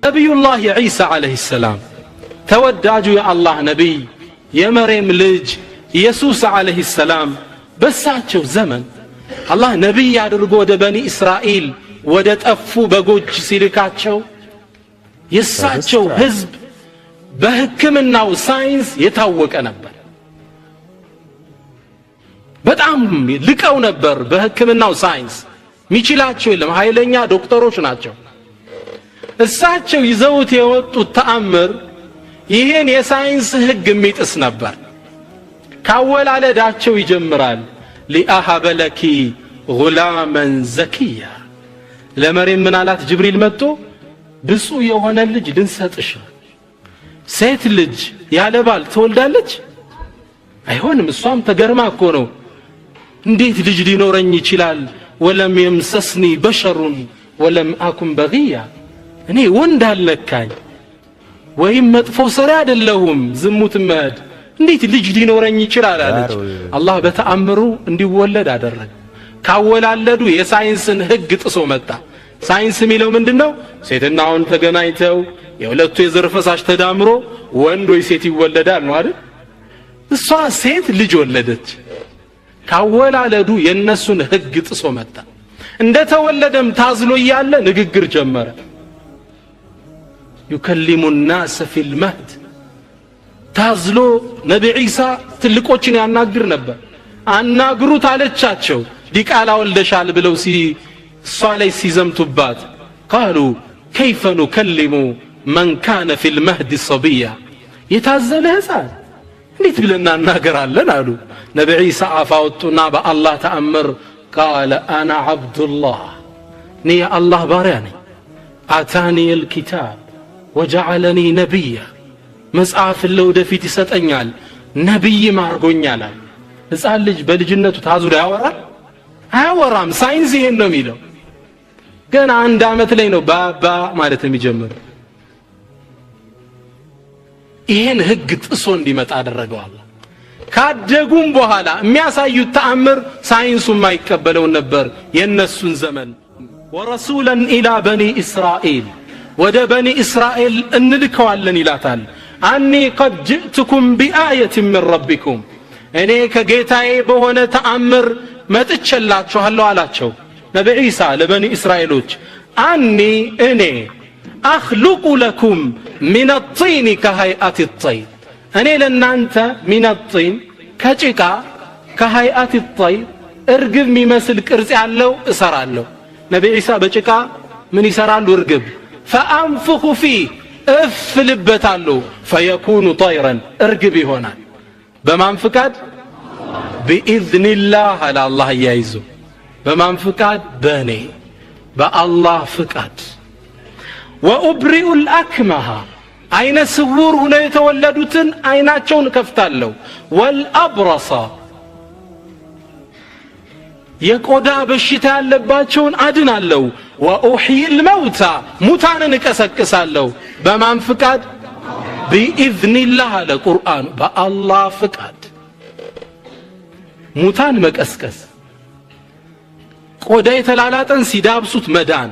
ነቢዩላህ ዒሳ ዓለይሂ ሰላም ተወዳጁ የአላህ ነቢይ የመርየም ልጅ ኢየሱስ ዓለይሂ ሰላም በሳቸው ዘመን አላህ ነቢይ አድርጎ ወደ በኒ እስራኤል ወደ ጠፉ በጎች ሲልካቸው የሳቸው ህዝብ በህክምናው ሳይንስ የታወቀ ነበር። በጣም ልቀው ነበር። በህክምናው ሳይንስ ሚችላቸው የለም፣ ኃይለኛ ዶክተሮች ናቸው። እሳቸው ይዘውት የወጡት ተአምር ይሄን የሳይንስ ህግ የሚጥስ ነበር። ካወላለዳቸው ይጀምራል። ሊአሀበ ለኪ ጉላመን ዘኪያ፣ ለመርየም ምን አላት ጅብሪል መጥቶ ብፁዕ የሆነ ልጅ ልንሰጥሽ። ሴት ልጅ ያለ ባል ትወልዳለች? አይሆንም። እሷም ተገርማ እኮ ነው፣ እንዴት ልጅ ሊኖረኝ ይችላል? ወለም የምሰስኒ በሸሩን ወለም አኩን በግያ፣ እኔ ወንድ አልነካኝ ወይም መጥፎ ሰሪ አይደለሁም ዝሙት መድ፣ እንዴት ልጅ ሊኖረኝ ይችላል አለች። አላህ በተአምሩ እንዲወለድ አደረገ። ካወላለዱ የሳይንስን ህግ ጥሶ መጣ። ሳይንስ የሚለው ምንድነው? ሴትና ወንድ ተገናኝተው የሁለቱ የዘር ፈሳሽ ተዳምሮ ወንድ ወይ ሴት ይወለዳል ነው አይደል? እሷ ሴት ልጅ ወለደች። ካወላለዱ የነሱን ህግ ጥሶ መጣ። እንደተወለደም ታዝሎ እያለ ንግግር ጀመረ። يكلم الناس في المهد ታዝሎ ነቢ ዒሳ ትልቆችን ያናግር ነበር። አናግሩት አለቻቸው። ዲቃላ ወልደሻል ብለው እሷ ላይ ሲዘምቱባት قالوا كيف نكلم من كان في المهد صبيا፣ የታዘለ ህፃን እንዴት ብለን እናናገራለን አሉ። ነቢ ዒሳ አፋወጡና በአላህ ተአምር قال انا عبد الله፣ እኔ የአላህ ባሪያ ነኝ። አታኒ الكتاب وجعلني نبيا፣ መጽሐፍ ለወደፊት ይሰጠኛል ነብይ ማርጎኛል። ህፃን ልጅ በልጅነቱ ታዝሎ ያወራል? አያወራም። ሳይንስ ይሄን ነው የሚለው። ገና 1 ዓመት ላይ ነው ባባ ማለት የሚጀምረው። ይሄን ህግ ጥሶ እንዲመጣ አደረገው አላህ። ካደጉም በኋላ የሚያሳዩት ተአምር ሳይንሱ የማይቀበለው ነበር የነሱን ዘመን። ወረሱላን ኢላ በኒ እስራኤል፣ ወደ በኒ እስራኤል እንልከዋለን ይላታል። አኒ ቀድ ጅእትኩም ቢአየት ምን ረቢኩም፣ እኔ ከጌታዬ በሆነ ተአምር መጥቼላችኋለሁ አላቸው ነቢ ዒሳ ለበኒ እስራኤሎች። አኒ እኔ አኽሉቁ ለኩም ሚን ጢን ከሀይአት ጠይር፣ እኔ ለእናንተ ሚን ጢን ከጭቃ ከሀይአት ጠይር እርግብ የሚመስል ቅርጽ ያለው እሰራለሁ። ነቢ ዒሳ በጭቃ ምን ይሰራሉ? እርግብ። ፈአንፍኹ ፊህ እፍልበታለሁ፣ ፈየኩኑ ጠይረን እርግብ ይሆናል። በማን ፍቃድ? ቢኢዝኒላህ አለ አላህ እያይዞ። በማን ፍቃድ? በእኔ በአላህ ፍቃድ። ወኡብሪኡ ልአክመሃ፣ አይነ ስውር ሁነው የተወለዱትን አይናቸውን ከፍታለሁ። ወልአብረሳ፣ የቆዳ በሽታ ያለባቸውን አድናለሁ። ወኡሕይ ልመውታ፣ ሙታንን እቀሰቅሳለሁ። በማን ፍቃድ? ቢኢዝኒላህ አለ ቁርአን፣ በአላህ ፍቃድ። ሙታን መቀስቀስ፣ ቆዳ የተላላጠን ሲዳብሱት መዳን፣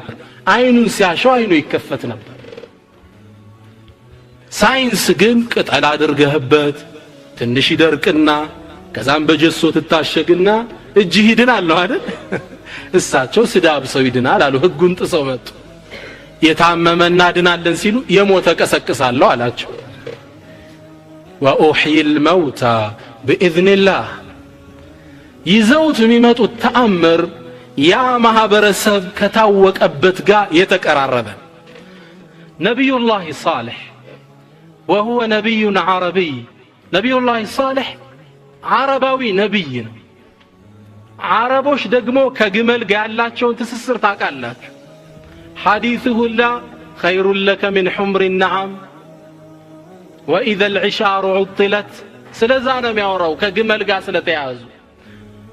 አይኑን ሲያሸው አይኑ ይከፈት ነበር። ሳይንስ ግን ቅጠል አድርገህበት ትንሽ ይደርቅና ከዛም በጀሶ ትታሸግና እጅህ ይድናል ነው አይደል? እሳቸው ስዳብሰው ይድናል አሉ። ህጉን ጥሰው መጡ። የታመመና ድናለን ሲሉ የሞተ ቀሰቅሳለሁ አላቸው። ወኡሕይ ልመውታ ቢኢዝኒላህ። ይዘውት የሚመጡት ተአምር ያ ማህበረሰብ ከታወቀበት ጋር የተቀራረበ። ነቢዩላህ ሳሌሕ ወሁወ ነቢዩን ዓረቢይ፣ ነቢዩላህ ሳሌሕ ዓረባዊ ነቢይ ነው። ዓረቦች ደግሞ ከግመል ጋር ያላቸውን ትስስር ታውቃላችሁ። ሐዲሱ ሁላ ኸይሩን ለከ ሚን ሑምሪ ነዓም ወኢዘ ልዕሻሩ ዑጥለት፣ ስለዛ ነው የሚያወራው ከግመል ጋር ስለተያያዙ።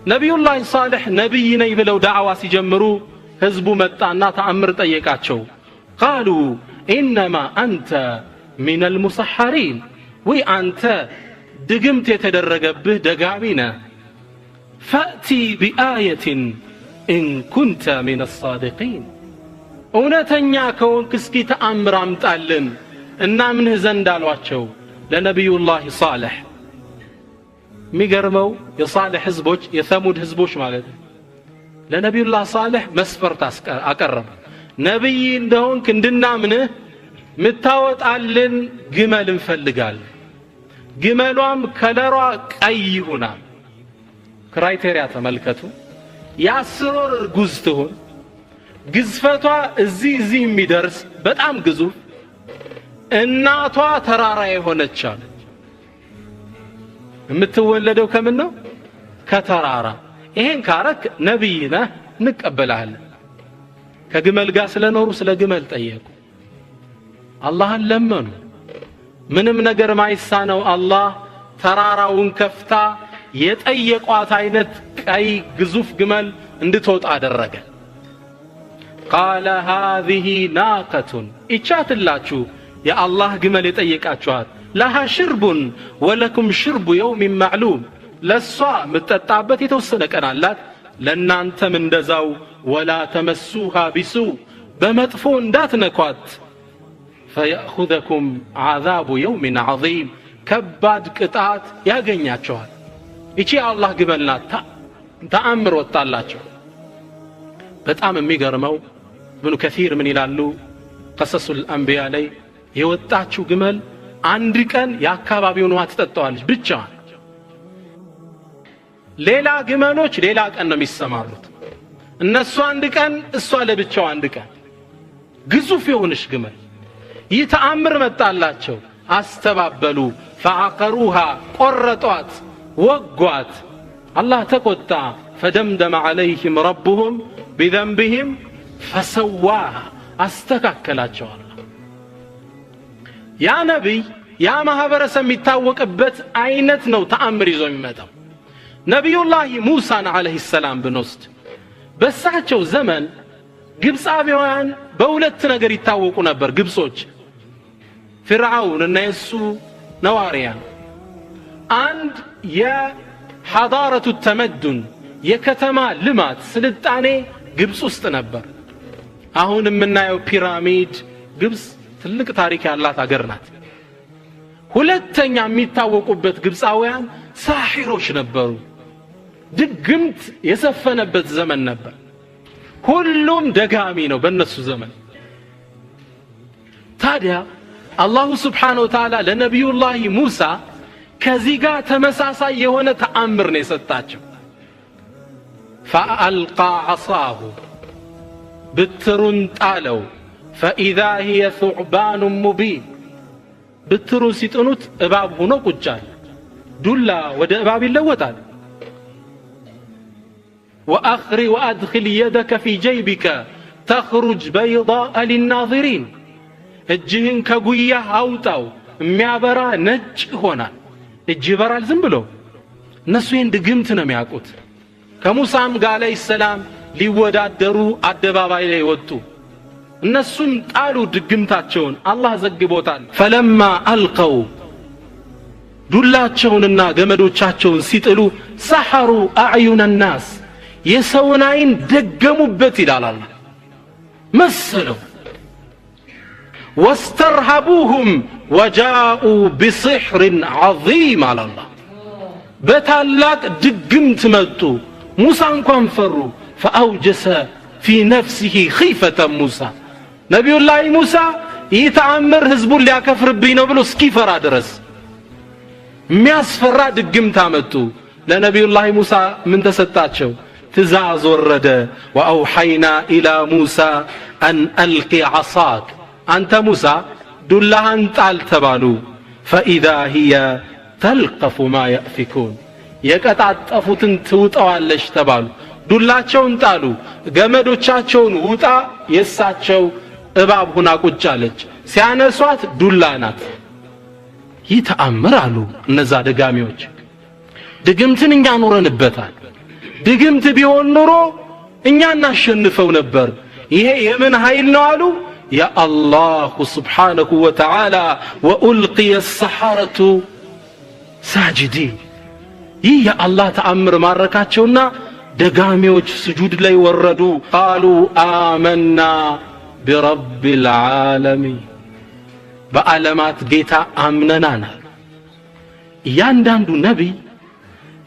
ነቢዩላህ ሳሌሕ ነቢይ ነኝ ብለው ዳዕዋ ሲጀምሩ ህዝቡ መጣና ተአምር ጠየቃቸው። ቃሉ ኢነማ አንተ ሚን አልሙሰሐሪን፣ ወይ አንተ ድግምት የተደረገብህ ደጋሚ ነህ። ፈእቲ ቢአየትን ኢን ኩንተ ሚን አሳዲቂን፣ እውነተኛ ከሆንክ እስኪ ተአምር አምጣልን እናምንህ ዘንድ አሏቸው ለነብዩላህ ሷሊህ። የሚገርመው የሷሊህ ህዝቦች የሰሙድ ህዝቦች ማለት ነው ለነብዩላህ ሷሊህ መስፈርት አቀረቡ። ነብይ እንደሆንክ እንድናምንህ ምታወጣልን ግመል እንፈልጋለን፣ ግመሏም ከለሯ ቀይ ይሁና። ክራይቴሪያ ተመልከቱ። የ10 ወር እርጉዝ ትሁን፣ ግዝፈቷ እዚህ የሚደርስ በጣም ግዙፍ፣ እናቷ ተራራ የሆነች አለ። የምትወለደው ከምን ነው? ከተራራ። ይሄን ካረክ ነብይ ነህ እንቀበልሃለን። ከግመል ጋር ስለኖሩ ስለ ግመል ጠየቁ። አላህን ለመኑ። ምንም ነገር ማይሳነው አላህ ተራራውን ከፍታ የጠየቋት አይነት ቀይ ግዙፍ ግመል እንድትወጣ አደረገ። ቃለ ሃዚህ ናቀቱን ኢቻትላችሁ የአላህ ግመል የጠየቃችኋት ለሃ ሽርቡን ወለኩም ሽርቡ የውሚን ማዕሉም ለሷ ምትጠጣበት የተወሰነ ቀን አላት፣ ለእናንተም እንደዛው። ወላ ተመሱሃ ቢሱ በመጥፎ እንዳትነኳት፣ ፈየእኹዘኩም ዓዛቡ የውሚን ዐዚም ከባድ ቅጣት ያገኛቸዋል። ይቺ የአላህ ግመል ናት። ተአምር ወጣላቸው። በጣም የሚገርመው ኢብኑ ከሲር ምን ይላሉ? ቀሰሱል አንቢያ ላይ የወጣችው ግመል አንድ ቀን የአካባቢውን ውሃ ትጠጣዋለች ብቻዋን። ሌላ ግመሎች ሌላ ቀን ነው የሚሰማሩት። እነሱ አንድ ቀን፣ እሷ ለብቻው አንድ ቀን። ግዙፍ የሆነች ግመል። ይህ ተአምር መጣላቸው። አስተባበሉ። ፈዐቀሩሃ ቆረጧት፣ ወጓት። አላህ ተቆጣ። ፈደምደመ ዐለይሂም ረቡሁም ቢዘንቢሂም ፈሰዋሃ አስተካከላቸው። ያ ነቢይ ያ ማህበረሰብ የሚታወቅበት አይነት ነው ተአምር ይዞ የሚመጣው። ነቢዩላህ ሙሳን ዐለይሂ ሰላም ብንወስድ በሳቸው ዘመን ግብፃውያን በሁለት ነገር ይታወቁ ነበር። ግብጾች ፍርዓውን እና የሱ ነዋሪያን። አንድ የሐዳረቱ ተመዱን የከተማ ልማት ስልጣኔ ግብፅ ውስጥ ነበር። አሁን የምናየው ፒራሚድ ግብፅ ትልቅ ታሪክ ያላት ሀገር ናት። ሁለተኛ የሚታወቁበት ግብፃውያን ሳሒሮች ነበሩ። ድግምት የሰፈነበት ዘመን ነበር። ሁሉም ደጋሚ ነው በእነሱ ዘመን። ታዲያ አላሁ ስብሓነሁ ወተዓላ ለነቢዩላህ ሙሳ ከዚህ ጋር ተመሳሳይ የሆነ ተአምር ነው የሰጣቸው። ፈአልቃ ዐሳሁ ብትሩን ጣለው። ፈኢዛ ሂየ ሱዕባኑ ሙቢን ብትሩን ሲጥኑት እባብ ሆኖ ቁጭ አለ። ዱላ ወደ እባብ ይለወጣል። ወአድኺል የደከ ፊ ጀይቢከ ተኽሩጅ በይዳአ ሊናዚሪን እጅህን ከጉያህ አውጣው የሚያበራ ነጭ ይሆናል። እጅ ይበራል ዝም ብሎ። እነሱ ይህን ድግምት ነው የሚያውቁት። ከሙሳም ጋር ዓለይሂ ሰላም ሊወዳደሩ አደባባይ ላይ ወጡ። እነሱም ጣሉ ድግምታቸውን። አላህ ዘግቦታል። ፈለማ አልቀው ዱላቸውንና ገመዶቻቸውን ሲጥሉ ሰሐሩ አዕዩነ ናስ የሰውን አይን ደገሙበት ይላል አላህ መሰለው። ወስተርሀቡሁም ወጃኡ ቢሲሕርን ዐዚም አለ አላህ። በታላቅ ድግምት መጡ። ሙሳ እንኳን ፈሩ። ፈአውጀሰ ፊ ነፍሲሂ ኺፈተ ሙሳ ነቢዩላህ ሙሳ ይህ ተአምር ህዝቡን ሊያከፍርብኝ ነው ብሎ እስኪፈራ ድረስ የሚያስፈራ ድግምት አመጡ። ለነቢዩላህ ሙሳ ምን ተሰጣቸው? ትእዛዝ ወረደ። ወአውሐይና ኢላ ሙሳ አን አልቂ ዐሳክ አንተ ሙሳ ዱላህን ጣል ተባሉ። ፈኢዛ ሂየ ተልቀፉ ማ የእፊኩን የቀጣጠፉትን ትውጠዋለች ተባሉ። ዱላቸውን ጣሉ። ገመዶቻቸውን ውጣ የሳቸው እባብ ሁና ቁጭ አለች። ሲያነሷት ዱላ ናት። ይህ ተአምር አሉ እነዛ ደጋሚዎች። ድግምትን እኛ ኖረንበታል። ድግምት ቢሆን ኑሮ እኛ እናሸንፈው ነበር። ይሄ የምን ኃይል ነው አሉ? የአላሁ ስብሓነሁ ወተዓላ ወኡልቅየ ሰሐረቱ ሳጅዲን። ይህ የአላህ ተአምር ማረካቸውና ደጋሚዎች ስጁድ ላይ ወረዱ። ቃሉ አመና برب العالمين በዓለማት ጌታ አምነናል ያንዳንዱ ነብይ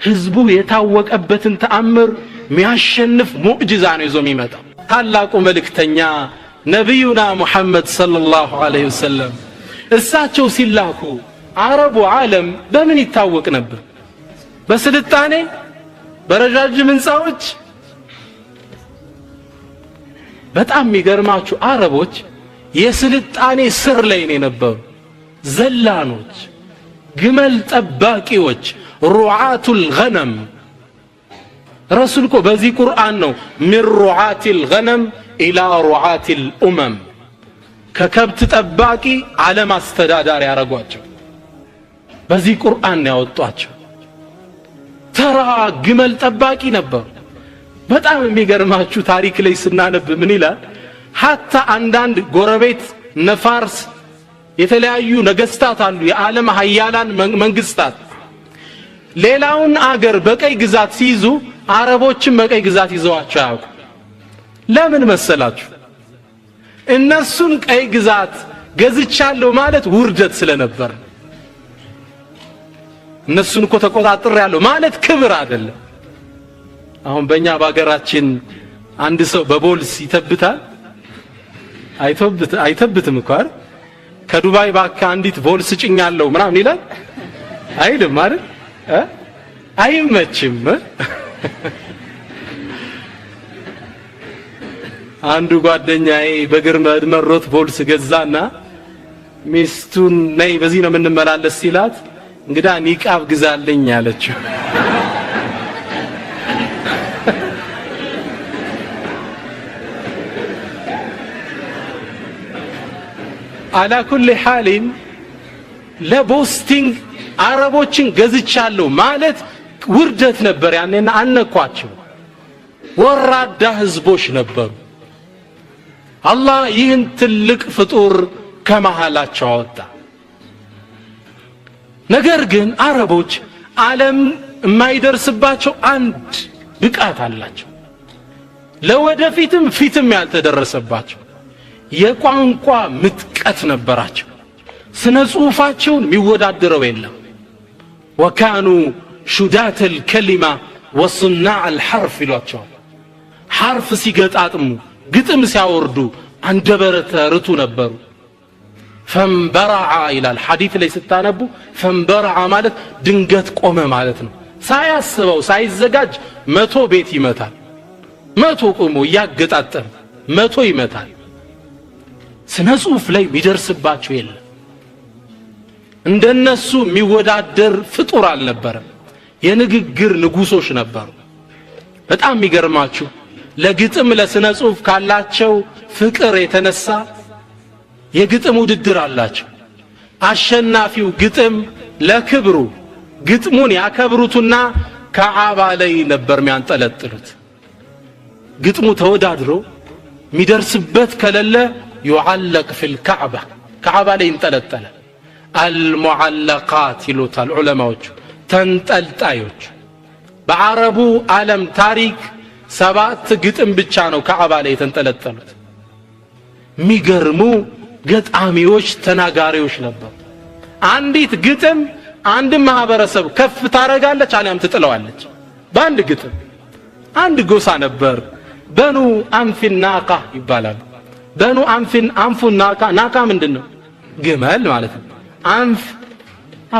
ህዝቡ የታወቀበትን ተአምር ሚያሸንፍ ሙዕጂዛ ነው ይዞ የሚመጣው ታላቁ መልእክተኛ ነብዩና ሙሐመድ ሰለላሁ ዐለይሂ ወሰለም እሳቸው ሲላኩ አረቡ ዓለም በምን ይታወቅ ነበር በስልጣኔ በረጃጅም ህንጻዎች በጣም የሚገርማችሁ አረቦች የስልጣኔ ስር ላይ የነበሩ ዘላኖች ግመል ጠባቂዎች ሩዓቱል ገነም ረሱል እኮ በዚህ ቁርአን ነው ሚን ሩዓቲል ገነም ኢላ ሩዓቲል ኡመም ከከብት ጠባቂ ዓለም አስተዳዳሪ ያረጓቸው በዚህ ቁርአን ያወጧቸው ተራ ግመል ጠባቂ ነበሩ በጣም የሚገርማችሁ ታሪክ ላይ ስናነብ ምን ይላል ሐታ አንዳንድ ጎረቤት ነፋርስ የተለያዩ ነገስታት አሉ የዓለም ሀያላን መንግስታት ሌላውን አገር በቀይ ግዛት ሲይዙ አረቦችን በቀይ ግዛት ይዘዋቸው ያውቁ ለምን መሰላችሁ እነሱን ቀይ ግዛት ገዝቻለሁ ማለት ውርደት ስለነበር እነሱን እኮ ተቆጣጥሬያለሁ ማለት ክብር አይደለም አሁን በእኛ በአገራችን አንድ ሰው በቦልስ ይተብታል አይተብትም እኮ አይደል ከዱባይ ባካ አንዲት ቦልስ ጭኛለሁ ምናምን ይላል አይልም አይደል አይመችም አንዱ ጓደኛዬ በግርመድ መሮት ቦልስ ገዛና ሚስቱን ነይ በዚህ ነው የምንመላለስ ሲላት እንግዳ ኒቃብ ግዛልኝ አለችው على كل حال ለቦስቲንግ አረቦችን ገዝቻለሁ ማለት ውርደት ነበር ያኔና አነኳቸው ወራዳ ህዝቦች ነበሩ አላህ ይህን ትልቅ ፍጡር ከመሃላቸው አወጣ ነገር ግን አረቦች ዓለም የማይደርስባቸው አንድ ብቃት አላቸው ለወደፊትም ፊትም ያልተደረሰባቸው የቋንቋ ምጥቀት ነበራቸው ስነ ጽሁፋቸውን የሚወዳደረው የለም وكانوا شدات الكلمة وصناع الحرف ይሏቸው حرف ሲገጣጥሙ ግጥም ሲያወርዱ አንደበረተ ርቱ ነበሩ فانبرع الى الحديث ላይ ስታነቡ فانبرع ማለት ድንገት ቆመ ማለት ነው ሳያስበው ሳይዘጋጅ 100 ቤት ይመታል 100 ቆሞ ያገጣጠም 100 ይመታል ስነ ጽሁፍ ላይ ቢደርስባቸው የለም እንደነሱ የሚወዳደር ፍጡር አልነበረም የንግግር ንጉሶች ነበሩ በጣም የሚገርማችሁ ለግጥም ለስነ ጽሁፍ ካላቸው ፍቅር የተነሳ የግጥም ውድድር አላቸው አሸናፊው ግጥም ለክብሩ ግጥሙን ያከብሩትና ከዓባ ላይ ነበር የሚያንጠለጥሉት ግጥሙ ተወዳድሮ የሚደርስበት ከለለ يعلق في الكعبة كعبة ላይ ይንጠለጠለ المعلقات ይሉታል ዑለማዎች ተንጠልጣዮች በአረቡ ዓለም ታሪክ 7 ግጥም ብቻ ነው ከዓባ ላይ ተንጠለጠሉት ሚገርሙ ገጣሚዎች ተናጋሪዎች ነበሩ አንዲት ግጥም አንድ ማህበረሰብ ከፍ ታረጋለች አሊያም ትጥለዋለች በአንድ ግጥም አንድ ጎሳ ነበር በኑ አንፊናቃ ይባላል በኑ አንፉናቃ ናቃ ምንድነው ግመል ማለት ነው አንፍ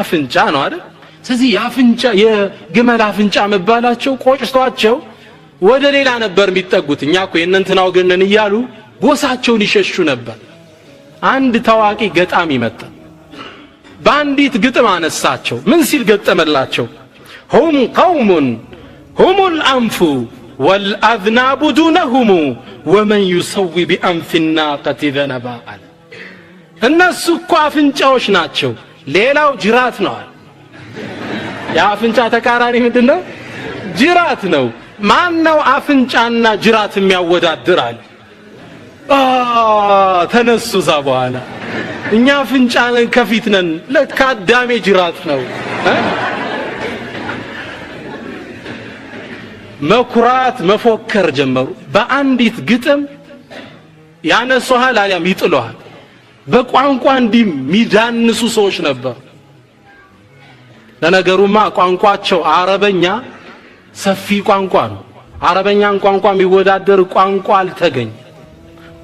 አፍንጫ ነው አይደል ስለዚህ ያፍንጫ የግመል አፍንጫ መባላቸው ቆጭቷቸው ወደ ሌላ ነበር የሚጠጉት እኛ እኮ የእነንተናው ገነን ይያሉ ጎሳቸውን ይሸሹ ነበር አንድ ታዋቂ ገጣሚ መጣ ባንዲት ግጥም አነሳቸው ምን ሲል ገጠመላቸው هم قوم هم الأنف والأذناب دونهم ومن يسوي بأنف الناقة ذنبا الناس እኮ አፍንጫዎች ናቸው ሌላው ጅራት ነው የአፍንጫ ተቃራኒ ምንድነው ጅራት ነው ማን ነው አፍንጫና ጅራት የሚያወዳድራል ተነሱ በኋላ እኛ አፍንጫን ከፊት ነን ለካዳሜ ጅራት ነው መኩራት መፎከር ጀመሩ በአንዲት ግጥም ያነሱሃል አሊያም ይጥሉሃል። በቋንቋ እንዲህ ሚዳንሱ ሰዎች ነበር። ለነገሩማ ቋንቋቸው አረበኛ ሰፊ ቋንቋ ነው። አረበኛን ቋንቋ የሚወዳደር ቋንቋ አልተገኘ።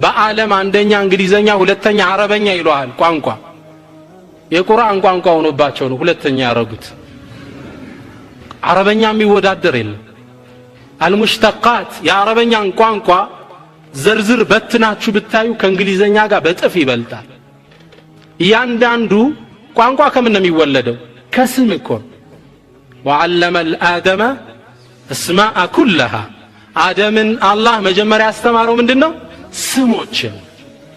በዓለም አንደኛ እንግሊዘኛ፣ ሁለተኛ አረበኛ ይሏል ቋንቋ። የቁርአን ቋንቋ ሆኖባቸው ነው ሁለተኛ ያረጉት። አረበኛ የሚወዳደር የለም። አልሙሽተቃት የአረበኛን ቋንቋ ዝርዝር በትናችሁ ብታዩ ከእንግሊዘኛ ጋር በጥፍ ይበልጣል። እያንዳንዱ ቋንቋ ከምን ነው የሚወለደው? ከስም እኮ። ወዐለመ አልአደመ እስማአ ኩለሃ አደምን አላህ መጀመሪያ ያስተማረው ምንድነው? ስሞችን።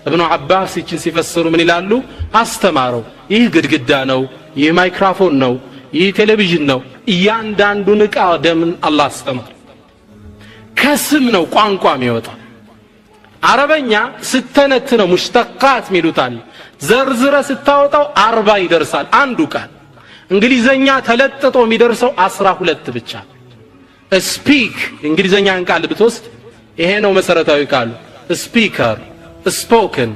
እብኑ አባስ ይችን ሲፈስሩ ምን ይላሉ? አስተማረው። ይህ ግድግዳ ነው፣ ይህ ማይክሮፎን ነው፣ ይህ ቴሌቪዥን ነው። እያንዳንዱን ዕቃ አደምን አላህ አስተማረ። ከስም ነው ቋንቋ የሚወጣው። አረበኛ ስተነትነው ሙሽተቃት ሚሉታል። ዘርዝረ ስታወጣው 40 ይደርሳል አንዱ ቃል። እንግሊዘኛ ተለጥጦ የሚደርሰው 12 ብቻ። ስፒክ እንግሊዘኛን ቃል ብትወስድ ይሄ ነው መሰረታዊ ቃሉ። ስፒከር፣ ስፖክን፣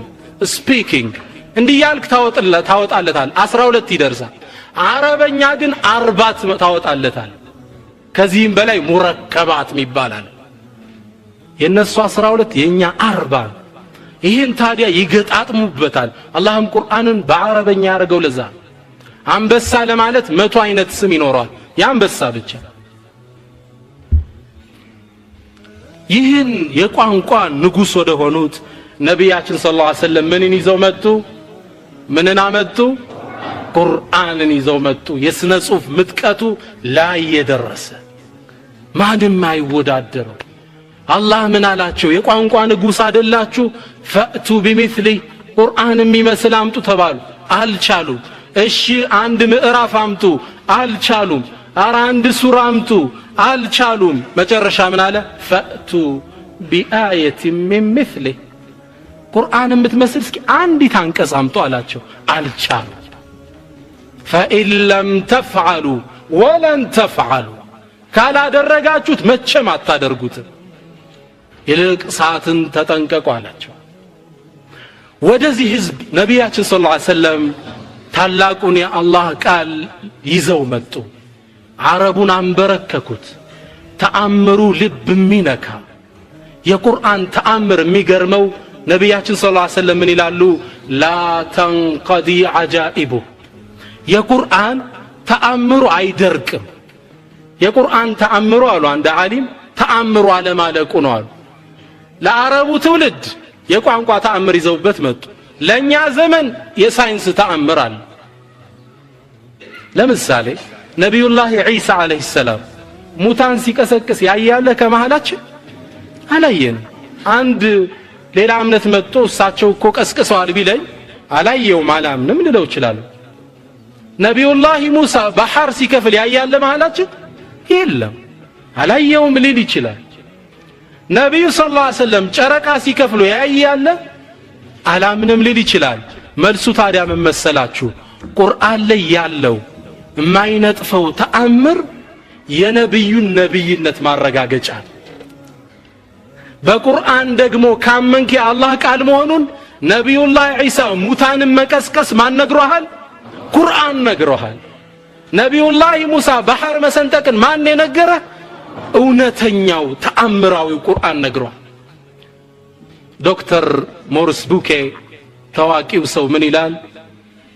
ስፒኪንግ እንዲያልክ ታወጣለታል 12 ይደርሳል። አረበኛ ግን 40 ታወጣለታል። ከዚህም በላይ ሙረከባት ይባላል። የነሱ 12 የኛ 40። ይሄን ታዲያ ይገጣጥሙበታል። አላህም ቁርአንን በአረበኛ ያደረገው ለዛ። አንበሳ ለማለት 100 አይነት ስም ይኖረዋል የአንበሳ ብቻ። ይህን የቋንቋ ንጉስ ወደ ሆኑት ነቢያችን ሰለላሁ ዐለይሂ ወሰለም ምንን ይዘው መጡ? ምንን አመጡ? ቁርአንን ይዘው መጡ። የስነ ጽሁፍ ምጥቀቱ ላይ የደረሰ ማንም አይወዳደረው። አላህ ምን አላቸው? የቋንቋ ንጉስ አይደላችሁ? ፈእቱ ቢሚስሊ ቁርአን የሚመስል አምጡ ተባሉ። አልቻሉም። እሺ አንድ ምዕራፍ አምጡ፣ አልቻሉም። ኧረ አንድ ሱራ አምጡ፣ አልቻሉም። መጨረሻ ምን አለ? ፈእቱ ቢአየት ሚን ሚስሊ ቁርአን የምትመስል እስኪ አንዲት አንቀጽ አምጡ አላቸው። አልቻሉም። ፈኢን ለም ተፍዐሉ ወለን ተፍዐሉ ካላደረጋችሁት መቼም አታደርጉትም። ይልቅ ሰዓትን ተጠንቀቁ አላቸው። ወደዚህ ህዝብ ነቢያችን ሰለላሁ ዐለይሂ ወሰለም ታላቁን የአላህ ቃል ይዘው መጡ። አረቡን አንበረከኩት። ተአምሩ ልብ የሚነካ የቁርአን ተአምር የሚገርመው ነቢያችን ሰለላሁ ዐለይሂ ወሰለም ምን ይላሉ? ላ ተንቀዲ ዐጃኢቡ የቁርአን ተአምሩ አይደርቅም። የቁርአን ተአምሩ አሉ አንድ ዓሊም ተአምሩ አለማለቁ ነው አሉ። ለአረቡ ትውልድ የቋንቋ ተአምር ይዘውበት መጡ። ለኛ ዘመን የሳይንስ ተአምር አለ። ለምሳሌ ነቢዩላህ ዒሳ አለይሂ ሰላም ሙታን ሲቀሰቅስ ያያለ ከመሃላችን አላየንም። አንድ ሌላ እምነት መጥቶ እሳቸው እኮ ቀስቅሰዋል ቢለኝ አላየውም አላምንም ልለው እችላለሁ። ነቢዩላህ ሙሳ ባህር ሲከፍል ያያለ መሃላችን የለም አላየውም ሊል ይችላል። ነቢዩ ሰለላሁ ዐለይሂ ወሰለም ጨረቃ ሲከፍሉ ያያለ አላምንም ሊል ይችላል። መልሱ ታዲያ ምን መሰላችሁ? ቁርአን ላይ ያለው የማይነጥፈው ተአምር የነብዩን ነብይነት ማረጋገጫ። በቁርአን ደግሞ ካመንክ የአላህ ቃል መሆኑን ነቢዩላህ ዒሳ ሙታንን መቀስቀስ ማን ነግሮሃል? ቁርአን ነግሮሃል። ነቢዩላህ ሙሳ ባህር መሰንጠቅን ማን የነገረ? እውነተኛው ተአምራዊ ቁርአን ነግሯል። ዶክተር ሞሪስ ቡኬ ታዋቂው ሰው ምን ይላል?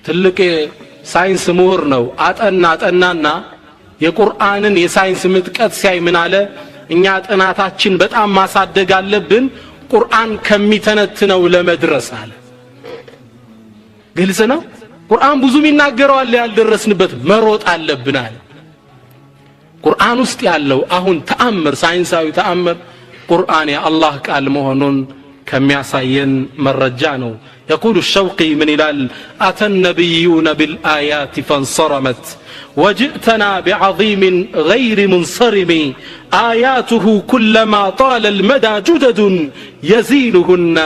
ትልቅ ሳይንስ ምሁር ነው። አጠናና የቁርአንን የሳይንስ ምጥቀት ሲያይ ምን አለ? እኛ ጥናታችን በጣም ማሳደግ አለብን ቁርአን ከሚተነትነው ለመድረስ አለ። ግልጽ ነው። ቁርአን ብዙ ይናገራል ያልደረስንበት መሮጥ አለብን አለ። ቁርአን ውስጥ ያለው አሁን ተአምር ሳይንሳዊ ተአምር ቁርአን የአላህ ቃል መሆኑን ከሚያሳየን መረጃ ነው። يقول الشوقي من إلال أتى النبيون بالآيات فانصرمت وجئتنا بعظيم غير منصرم آياته كلما طال المدى جدد يزيلهن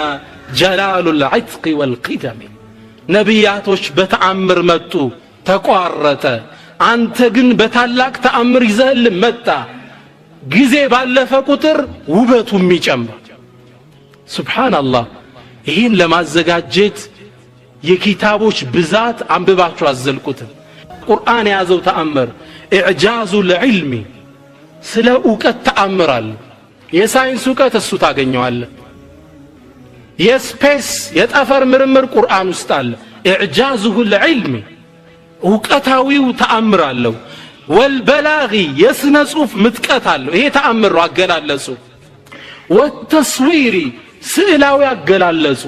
جلال العتق والقدم نبياتوش بتعمر متو تقارت أنت جن بتعلق تأمر يزال متى جزي بالله فكتر وبتو ميجمع سبحان الله ይህን ለማዘጋጀት የኪታቦች ብዛት አንብባችሁ አዘልቁት። ቁርአን የያዘው ተአምር ኢዕጃዙ ልዕልሚ ስለ እውቀት ተአምራል። የሳይንስ እውቀት እሱ ታገኘዋለህ። የስፔስ የጠፈር ምርምር ቁርአን ውስጥ አለ። ኢዕጃዙሁ ልዕልሚ እውቀታዊው ተአምር አለው። ወልበላጊ የስነ ጽሑፍ ምጥቀት አለው። ይሄ ተአምር ነው አገላለጹ። ወተስዊሪ ስዕላዊ አገላለጹ።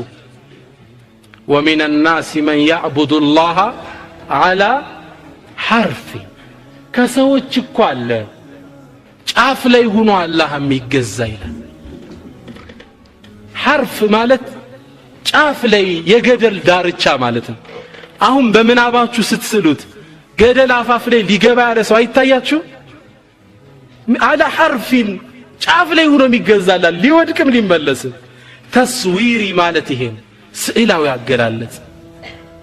ወሚን ናሲ መን ያዕቡዱ ላህ ዓላ ሐርፊ ከሰዎች እኮ አለ ጫፍ ላይ ሆኖ አላህ የሚገዛ ይላል። ሐርፍ ማለት ጫፍ ላይ የገደል ዳርቻ ማለት ነው። አሁን በምናባችሁ ስትስሉት ገደል አፋፍ ላይ ሊገባ ያለ ሰው አይታያችሁ? አላ ሐርፊን ጫፍ ላይ ሆኖ የሚገዛላል ሊወድቅም ሊመለስም። ተስዊሪ ማለት ይሄን ስዕላዊ አገላለጽ።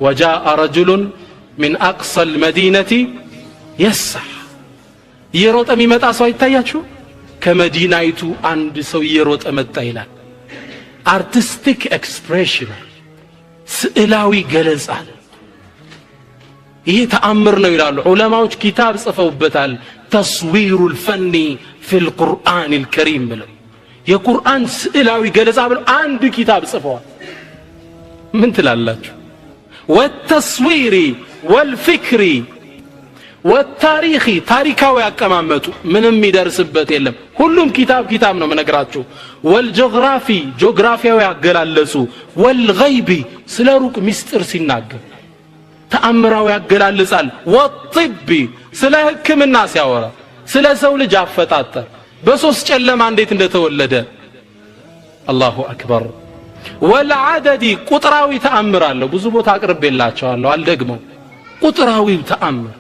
ወጃአ ረጁሉን ሚን አቅሳ ልመዲነቲ የስሕ እየሮጠ የሚመጣ ሰው አይታያችሁ? ከመዲናይቱ አንድ ሰው እየሮጠ መጣ ይላል። አርቲስቲክ ኤክስፕሬሽን ስዕላዊ ገለጻ ይሄ ተአምር ነው ይላሉ ዑለማዎች። ኪታብ ጽፈውበታል። ተስዊሩ ልፈኒ ፊ ልቁርአን ልከሪም ብለው የቁርአን ስዕላዊ ገለጻ ብለው አንድ ኪታብ ጽፈዋል። ምን ትላላችሁ? ወተስዊሪ ወልፊክሪ ወታሪኺ ታሪካዊ ያቀማመጡ ምንም ይደርስበት የለም። ሁሉም ኪታብ ነው መነግራችሁ። ወልጂኦግራፊ ጂኦግራፊያዊ ያገላለጹ። ወልገይቢ ስለ ሩቅ ሚስጥር ሲናገር ተአምራዊ ያገላልጻል። ወጥቢ ስለ ሕክምና ሲያወራ ስለ ሰው ልጅ አፈጣጠር በሶስት ጨለማ እንዴት እንደተወለደ አላሁ አክበር። ወልዓደዲ ቁጥራዊ ተአምር አለው። ብዙ ቦታ አቅርቤላችኋለሁ አልደግመው። ቁጥራዊ ተአምር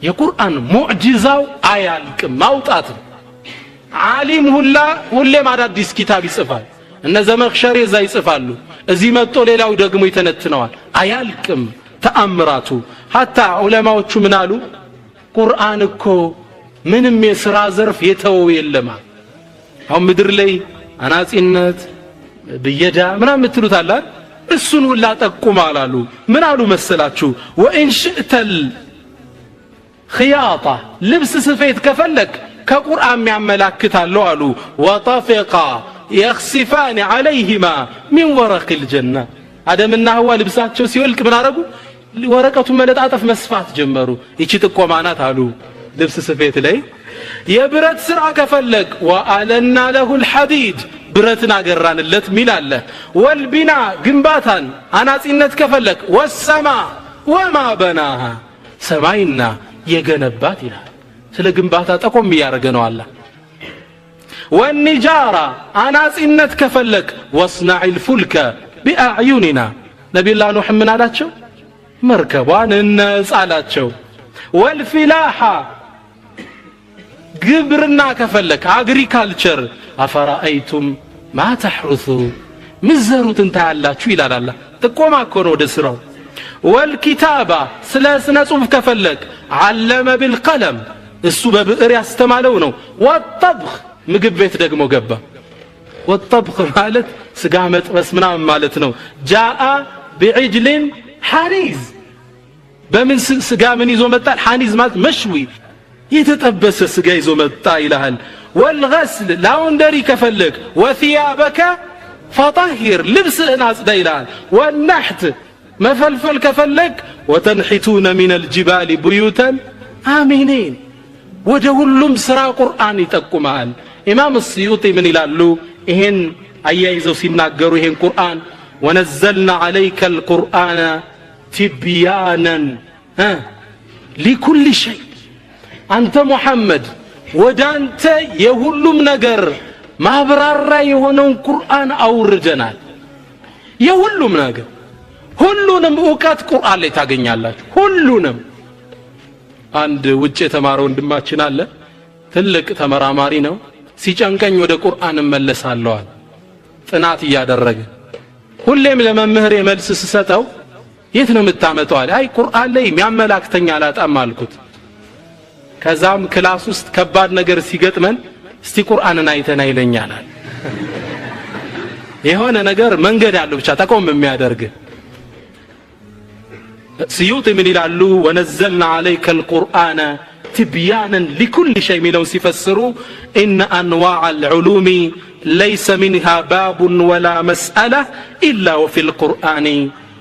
የቁርአን ሙዕጂዛው አያልቅም ማውጣት ነው። ዓሊም ሁሌም አዳዲስ ኪታብ ይጽፋል። እነ ዘመኽሸሪ እዛ ይጽፋሉ። እዚህ መጥቶ ሌላው ደግሞ ይተነትነዋል። አያልቅም ተአምራቱ። ሐታ ዑለማዎቹ ምን አሉ? ቁርአን እኮ ምንም የሥራ ዘርፍ የተወው የለም። አሁን ምድር ላይ አናጺነት ብየዳ ምናምን የምትሉት አለ። እሱን ሁላ ጠቁማል አሉ። ምን አሉ መሰላችሁ? ወኢን ሽእተል ኺያጣ ልብስ ስፌት ከፈለክ ከቁርአን የሚያመላክታለው አሉ። ወጠፊቃ የኽሲፋን ዐለይሂማ ሚን ወረቅ ልጀና አደምና ህዋ ልብሳቸው ሲወልቅ ምን አረጉ? ወረቀቱን መለጣጠፍ መስፋት ጀመሩ። ይቺ ጥቆማ ናት አሉ ልብስ ስፌት ላይ። የብረት ስራ ከፈለክ ወአለና ለሁል ሐዲድ ብረትን አገራንለት ሚል አለ። ወልቢና ግንባታን አናጺነት ከፈለክ ወሰማ ወማ በናሃ ሰማይና የገነባት ይላል። ስለ ግንባታ ጠቆም እያደረገ ነው አላህ። ወኒጃራ አናጺነት ከፈለክ ወስናዒል ፉልከ ቢአዕዩኒና ነቢዩላህ ኑህ ምን አላቸው? መርከቧን እነጽ አላቸው። ወልፊላሓ ግብርና ከፈለክ አግሪካልቸር አፈራአይቱም ማ ተሕሩሱ ምዘሩትን ታያላችሁ ይላል አላህ። ጥቆማ እኮ ነው ወደ ስራው። ወልኪታባ ስለ ስነ ጽሑፍ ከፈለክ ዓለመ ቢልቀለም እሱ በብዕር ያስተማለው ነው። ወጠብኽ ምግብ ቤት ደግሞ ገባ። ወጠብኽ ማለት ስጋ መጥበስ ምናምን ማለት ነው። ጃአ ቢዕጅልን ሐኒዝ በምን ስጋ ምን ይዞ መጣ? ሐኒዝ ማለት መሽዊ የተጠበሰ ስጋ ይዞ መጣ ይላል። ወልገስል ላውንደሪ ከፈለክ ወثيابك فطهر ልብስህን አጽዳ ይላል። ወነሕት መፈልፈል ከፈለክ ወተንሒቱነ ሚን الجبال بيوتا آمنين ወደ ሁሉም ስራ ቁርአን ይጠቁማል። ኢማም السيوطي ምን ይላሉ? ይሄን አያይዘው ሲናገሩ ይሄን ቁርአን ወነዘልና عليك القرآن تبيانا لكل شيء አንተ ሙሐመድ ወዳንተ የሁሉም ነገር ማብራራ የሆነውን ቁርአን አውርደናል። የሁሉም ነገር ሁሉንም ዕውቀት ቁርአን ላይ ታገኛላችሁ። ሁሉንም። አንድ ውጭ የተማረ ወንድማችን አለ፣ ትልቅ ተመራማሪ ነው። ሲጨንቀኝ ወደ ቁርአን እመለሳለሁ አለ። ጥናት እያደረገ ሁሌም ለመምህር መልስ ስሰጠው የት ነው የምታመጣው አለ። አይ ቁርአን ላይ የሚያመላክተኝ አላጣም አልኩት። ከዛም ክላስ ውስጥ ከባድ ነገር ሲገጥመን እስቲ ቁርአንን አይተና ይለኛል። የሆነ ነገር መንገድ ያለው ብቻ ተቆም የሚያደርግ سيوطي من يلالو ونزلنا عليك القرآن تبيانا لكل شيء من سيفسروا إن أنواع العلوم ليس منها باب ولا مسألة إلا وفي القرآن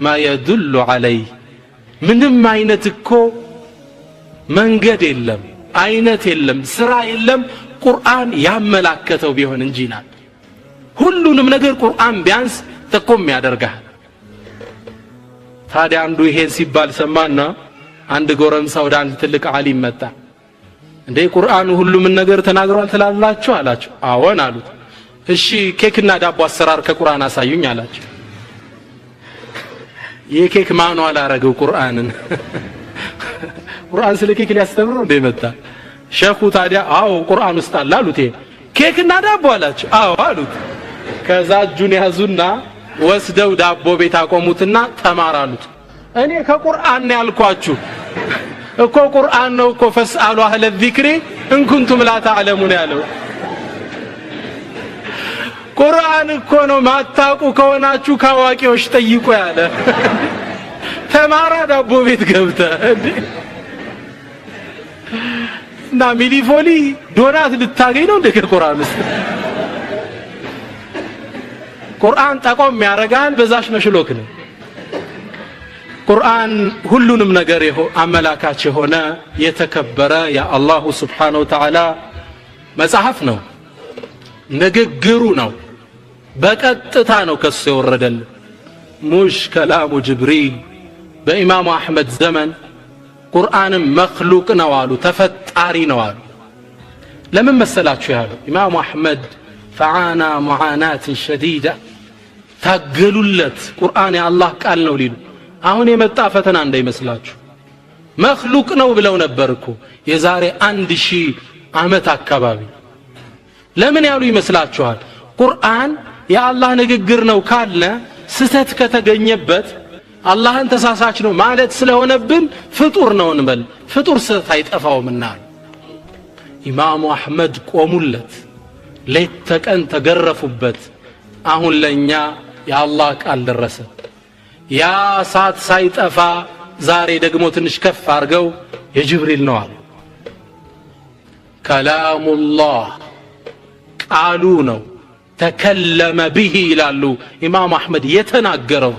ما يدل عليه من ما ينتكو من قد يلم عينت يلم سرع يلم قرآن يعملاكته بيهن انجينا كلنا من نقر قرآن بيانس تقوم يا درجة ታዲያ አንዱ ይሄን ሲባል ሰማና አንድ ጎረምሳ ወደ አንድ ትልቅ ዓሊም መጣ እንዴ ቁርአኑ ሁሉም ነገር ተናግሯል ትላላችሁ አላቸው አዎን አሉት እሺ ኬክና ዳቦ አሰራር ከቁርአን አሳዩኝ አላቸው የኬክ ማኑዋል አረገው ቁርአንን ቁርአን ስለ ኬክ ሊያስተምረው እንደ መጣ ሸኹ ታዲያ አዎ ቁርአን ውስጥ አለ አሉት ኬክና ዳቦ አላቸው አዎ አሉት ከዛ እጁን ያዙና ወስደው ዳቦ ቤት አቆሙትና ተማራሉት እኔ ከቁርአን ነው ያልኳችሁ እኮ ቁርአን ነው እኮ ፈስአሉ አህለ ዚክሪ ان كنتم لا تعلمون ያለው ቁርአን እኮ ነው ማታውቁ ከሆናችሁ ካዋቂዎች ጠይቁ ያለ ተማራ ዳቦ ቤት ገብተ እና ሚሊፎሊ ዶናት ልታገኝ ነው እንደ ከቁርአን ውስጥ ቁርአን ተቆም ያረጋል በዛሽ መሽሎክ ነው ቁርአን ሁሉንም ነገር አመላካች ሆነ የተከበረ ያ አላህ Subhanahu Wa Ta'ala መጽሐፍ ነው ንግግሩ ነው በቀጥታ ነው ከሱ የወረደል ሙሽ ከላሙ ጅብሪል በኢማሙ አህመድ ዘመን ቁርአንም መخلوቅ ነው አሉ ተፈጣሪ ነው አሉ ለምን መሰላችሁ ያለው ኢማሙ አህመድ فعانا معاناة شديدة ታገሉለት ቁርአን የአላህ ቃል ነው ሊሉ አሁን የመጣ ፈተና እንዳይመስላችሁ መخلوቅ ነው ብለው ነበርኩ የዛሬ 1000 ዓመት አካባቢ ለምን ያሉ ይመስላችኋል ቁርአን የአላህ ንግግር ነው ካለ ስተት ከተገኘበት አላህን ተሳሳች ነው ማለት ስለሆነብን ፍጡር ነው እንበል ፍጡር ስተት አይጠፋውምና ኢማሙ አህመድ ቆሙለት ለተቀን ተገረፉበት አሁን ለኛ የአላህ ቃል ደረሰ ያ ሳት ሳይጠፋ ዛሬ ደግሞ ትንሽ ከፍ አርገው የጅብሪል ነው አሉ ከላሙላህ ቃሉ ነው ተከለመ به ይላሉ ኢማም አህመድ የተናገረው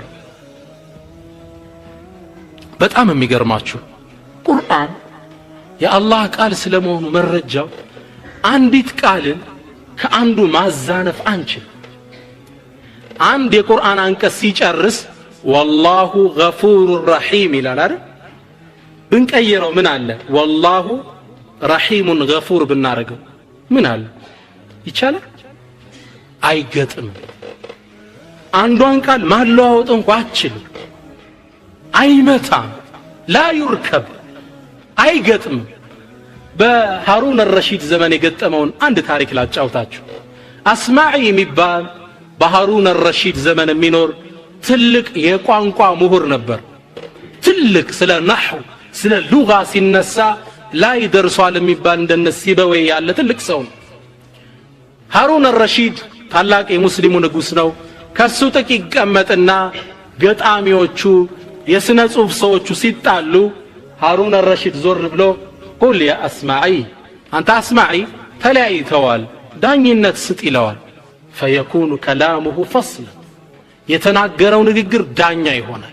በጣም የሚገርማችሁ ቁርአን የአላህ ቃል ስለመሆኑ መረጃው አንዲት ቃልን ከአንዱ ማዛነፍ አንችል አንድ የቁርአን አንቀጽ ሲጨርስ والله غفور رحيم ይላል አይደል ብንቀይረው ምን አለ والله رحيم غفور ብናረገው ምን አለ ይቻላል አይገጥም አንዷን ቃል ማለዋወጥ እንኳን አችልም አይመታም لا يركب አይገጥም በሃሩን الرشيد ዘመን የገጠመውን አንድ ታሪክ ላጫውታችሁ አስማዒ የሚባል በሃሩን الرشيد ዘመን የሚኖር ትልቅ የቋንቋ ምሁር ነበር ትልቅ ስለ ነህው ስለ ሉጋ ሲነሳ ላይ ደርሷል የሚባል እንደነ ሲበወይ ያለ ትልቅ ሰው ሃሩን الرشيد ታላቅ የሙስሊሙ ንጉስ ነው ከሱ ጥቂት ይቀመጥና ገጣሚዎቹ የስነ ጽሁፍ ሰዎቹ ሲጣሉ ሃሩን الرشيد ዞር ብሎ قل يا أسمعي أنت أسمعي تلايتوال دانينت ست إلوال فيكون كلامه فصلا يتناقرون نقر دانيا يهونا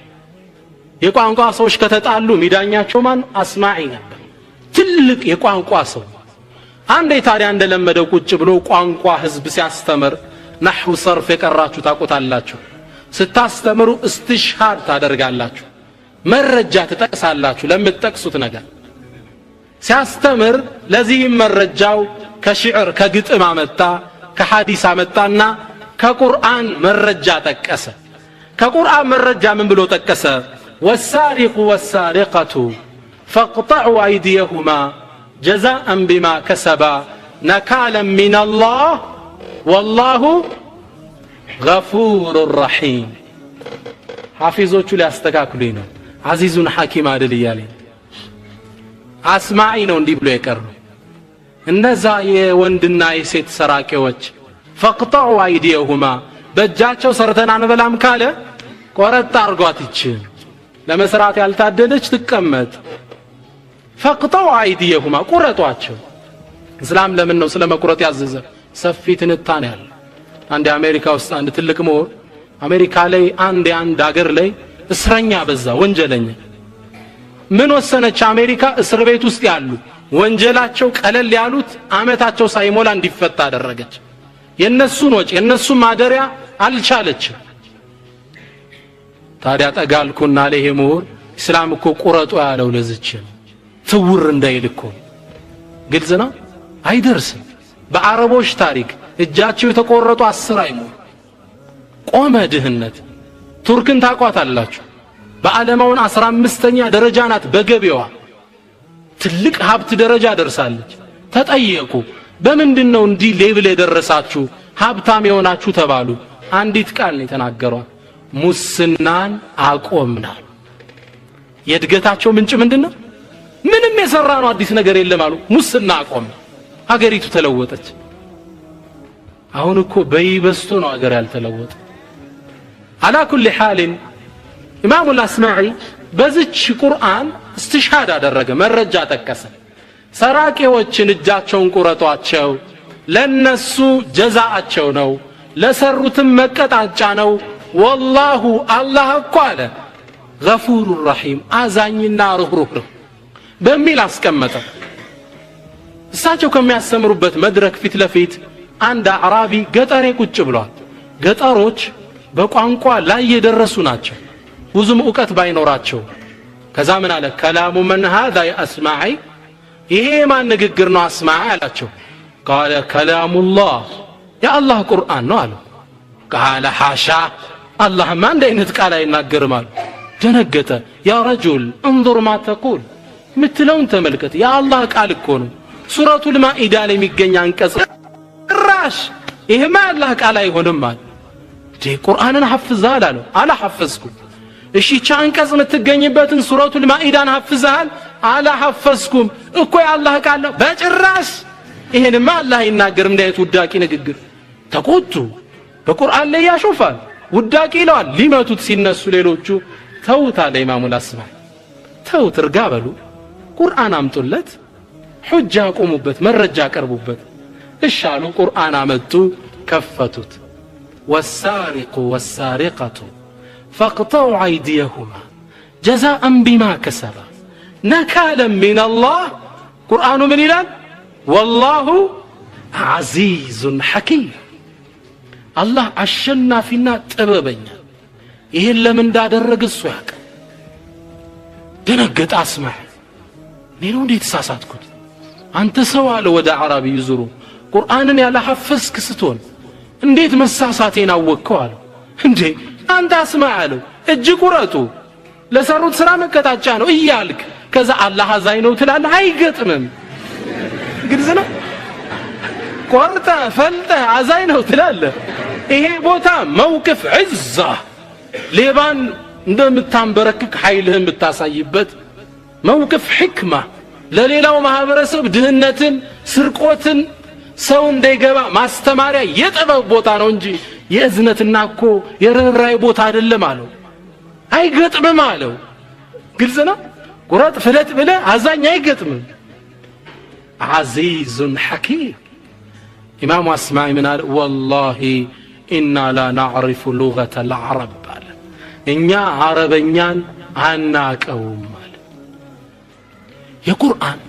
يقوان قاسوش كتتعلو ميدانيا شومان أسمعي نبا تلك يقوان قاسو عندي تاري عند لما دو كتبلو قوان قاهز بسياستمر نحو صرف يكراتشو تاقو تالاتشو ستاستمرو استشهاد تادرقالاتشو مرجع تتقسالاتشو لما تتقسو تنقال ሲያስተምር ለዚህም መረጃው ከሽዕር ከግጥም አመጣ ከሐዲስ አመጣና ከቁርአን መረጃ ጠቀሰ ከቁርአን መረጃ ምን ብሎ ጠቀሰ والسارق والسارقة فاقطعوا أيديهما جزاء بما كسبا نكالا من الله والله غفور رحيم حافظوቹ ሊያስተካክሉኝ ነው عزيز حكيم አይደል ይያለኝ አስማዒ ነው እንዲህ ብሎ የቀረው እነዛ የወንድና የሴት ሰራቂዎች فقطعوا ايديهما በእጃቸው ሰርተን አንበላም ካለ ቆረጥ አርጓት ይችን ለመስራት ያልታደለች ትቀመጥ ፈቅጠው አይዲየሁማ ቁረጧቸው እስላም ለምን ነው ስለ መቁረጥ ያዘዘ ሰፊ ትንታኔ ያለ አንድ አሜሪካ ውስጥ አንድ ትልቅ ምሁር አሜሪካ ላይ አንድ ሀገር ላይ እስረኛ በዛ ወንጀለኛ ምን ወሰነች አሜሪካ እስር ቤት ውስጥ ያሉ ወንጀላቸው ቀለል ያሉት አመታቸው ሳይሞላ እንዲፈታ አደረገች የነሱን ወጭ የነሱን ማደሪያ አልቻለችም ታዲያ ጠጋልኩና ለይሄ ምሁር እስላም እኮ ቁረጡ ያለው ለዝች ትውር እንዳይልኮ ግልጽ ነው አይደርስም በአረቦች ታሪክ እጃቸው የተቆረጡ 10 አይሞሉ ቆመ ድህነት ቱርክን ታቋታላችሁ በዓለማውን 15ኛ ደረጃ ናት በገበያዋ ትልቅ ሀብት ደረጃ ደርሳለች ተጠየቁ በምንድነው እንዲህ ሌብል የደረሳችሁ ሀብታም የሆናችሁ ተባሉ አንዲት ቃል ነው የተናገሯት ሙስናን አቆምና የድገታቸው ምንጭ ምንድነው ምንም የሰራነው አዲስ ነገር የለም አሉ ሙስና አቆም ሀገሪቱ ተለወጠች አሁን እኮ በይበስቶ ነው ሀገር ያልተለወጠ على كل حال امام الاسمعي በዚች ቁርአን استشهاد አደረገ መረጃ ተከሰ ሰራቂዎችን እጃቸውን ቁረጧቸው ለነሱ ጀዛአቸው ነው ለሰሩትም መቀጣጫ ነው والله الله እኮ አለ غفور رحيم አዛኝና ርህሩህ በሚል አስቀመጠ እሳቸው ከሚያስተምሩበት መድረክ ፊት ለፊት አንድ አዕራቢ ገጠሬ ቁጭ ብሏል ገጠሮች በቋንቋ ላይ የደረሱ ናቸው ብዙም ዕውቀት ባይኖራቸው ከዛ ምን አለ ከላሙ من هذا يا اسمعي ይሄ ማን ንግግር ነው አስማዒ አላቸው قال كلام الله يا الله ቁርአን ነው አለ قال حاشا الله ما እንደ አይነት ቃል አይናገርም አለ ደነገጠ يا رجل انظر ما تقول ምትለውን ተመልከት ያ አላህ ቃል እኮ ነው ሱረቱል ማኢዳ ላይ የሚገኝ አንቀጽ ራሽ ይሄማ አላህ ቃል አይሆንም ማለት ዲ ቁርአንን ሐፍዛል አለው አላ ሐፈዝኩ እሺ ቻንቀጽ የምትገኝበትን ሱረቱል ማኢዳን ሐፍዛል አላ ሐፈዝኩም እኮ ያላህ ቃል ነው በጭራሽ ይሄንማ አላህ ይናገር እንዳይት ውዳቂ ንግግር ተቆጡ በቁርአን ላይ ያሾፋል ውዳቂ ይለዋል ሊመቱት ሲነሱ ሌሎቹ ተውታ ለኢማሙ አስማ ተውት እርጋ በሉ ቁርአን አምጡለት ሁጃ ቆሙበት መረጃ ቀርቡበት እሻሉ ቁርአን አመጡ ከፈቱት والسارق والسارقة فاقطعوا أيديهما جزاء بما كسبا نكالا من الله قرآن من إلان والله عزيز حكيم الله عشنا فينا تبابينا إلا من داد الرقص وياك دنقت أسمع نينون دي تساسات كنت أنت سوال ودى عربي يزورو قرآن يا لحفظ كستون እንዴት መሳሳቴን አወቀው አለ እንዴ አንተ አስማ አለው እጅ ቁረጡ ለሰሩት ስራ መቀጣጫ ነው እያልክ ከዛ አላህ አዛኝ ነው ትላለህ አይገጥምም ግልጽ ነው ቆርጠ ፈልጠ አዛኝ ነው ትላለህ ይሄ ቦታ መውቅፍ ዒዛ ሌባን እንደምታንበረክክ ኃይልህን ብታሳይበት መውቅፍ ሕክማ ለሌላው ማህበረሰብ ድህነትን ስርቆትን ሰው እንዳይገባ ማስተማሪያ የጥበብ ቦታ ነው እንጂ የእዝነትና እኮ የርህራይ ቦታ አይደለም አለው አይገጥምም አለው ግልጽ ነው ቁረጥ ፍለት ብለ አዛኝ አይገጥምም عزيز حكيم امام اسماعي من قال والله انا لا نعرف لغه العرب قال እኛ አረበኛን አናቀውም ማለት የቁርአን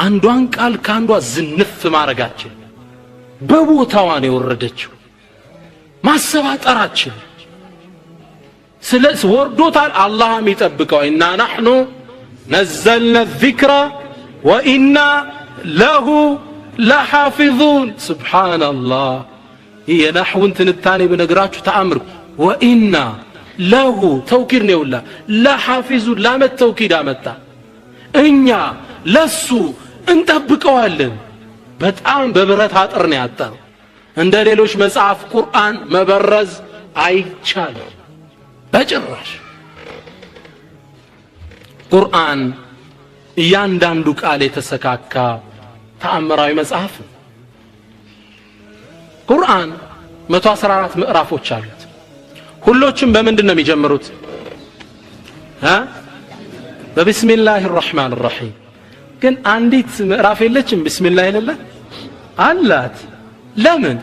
አንዷን ቃል ካንዷ ዝንፍ ማረጋችን በቦታዋ ነው የወረደችው ማሰባጠራችን ስለዚህ ወርዶታል አላህም ይጠብቀው እና نحن نزلنا الذكر وإنا له لحافظون سبحان الله هي نحو تنتاني بنقراችሁ ተአምር وإنا له توكيد ነው لا لحافظون لا التوكيد አመጣ እኛ ለሱ እንጠብቀዋለን በጣም በብረት አጥር ነው ያጣው እንደ ሌሎች መጽሐፍ ቁርአን መበረዝ አይቻልም በጭራሽ ቁርአን እያንዳንዱ ቃል የተሰካካ ተአምራዊ መጽሐፍ ቁርአን 114 ምዕራፎች አሉት ሁሎችም በምንድነው የሚጀምሩት በቢስሚላሂ الرحمن الرحيم ግን አንዲት ምዕራፍ የለችም ቢስሚላህ የሌለ አላት ለምን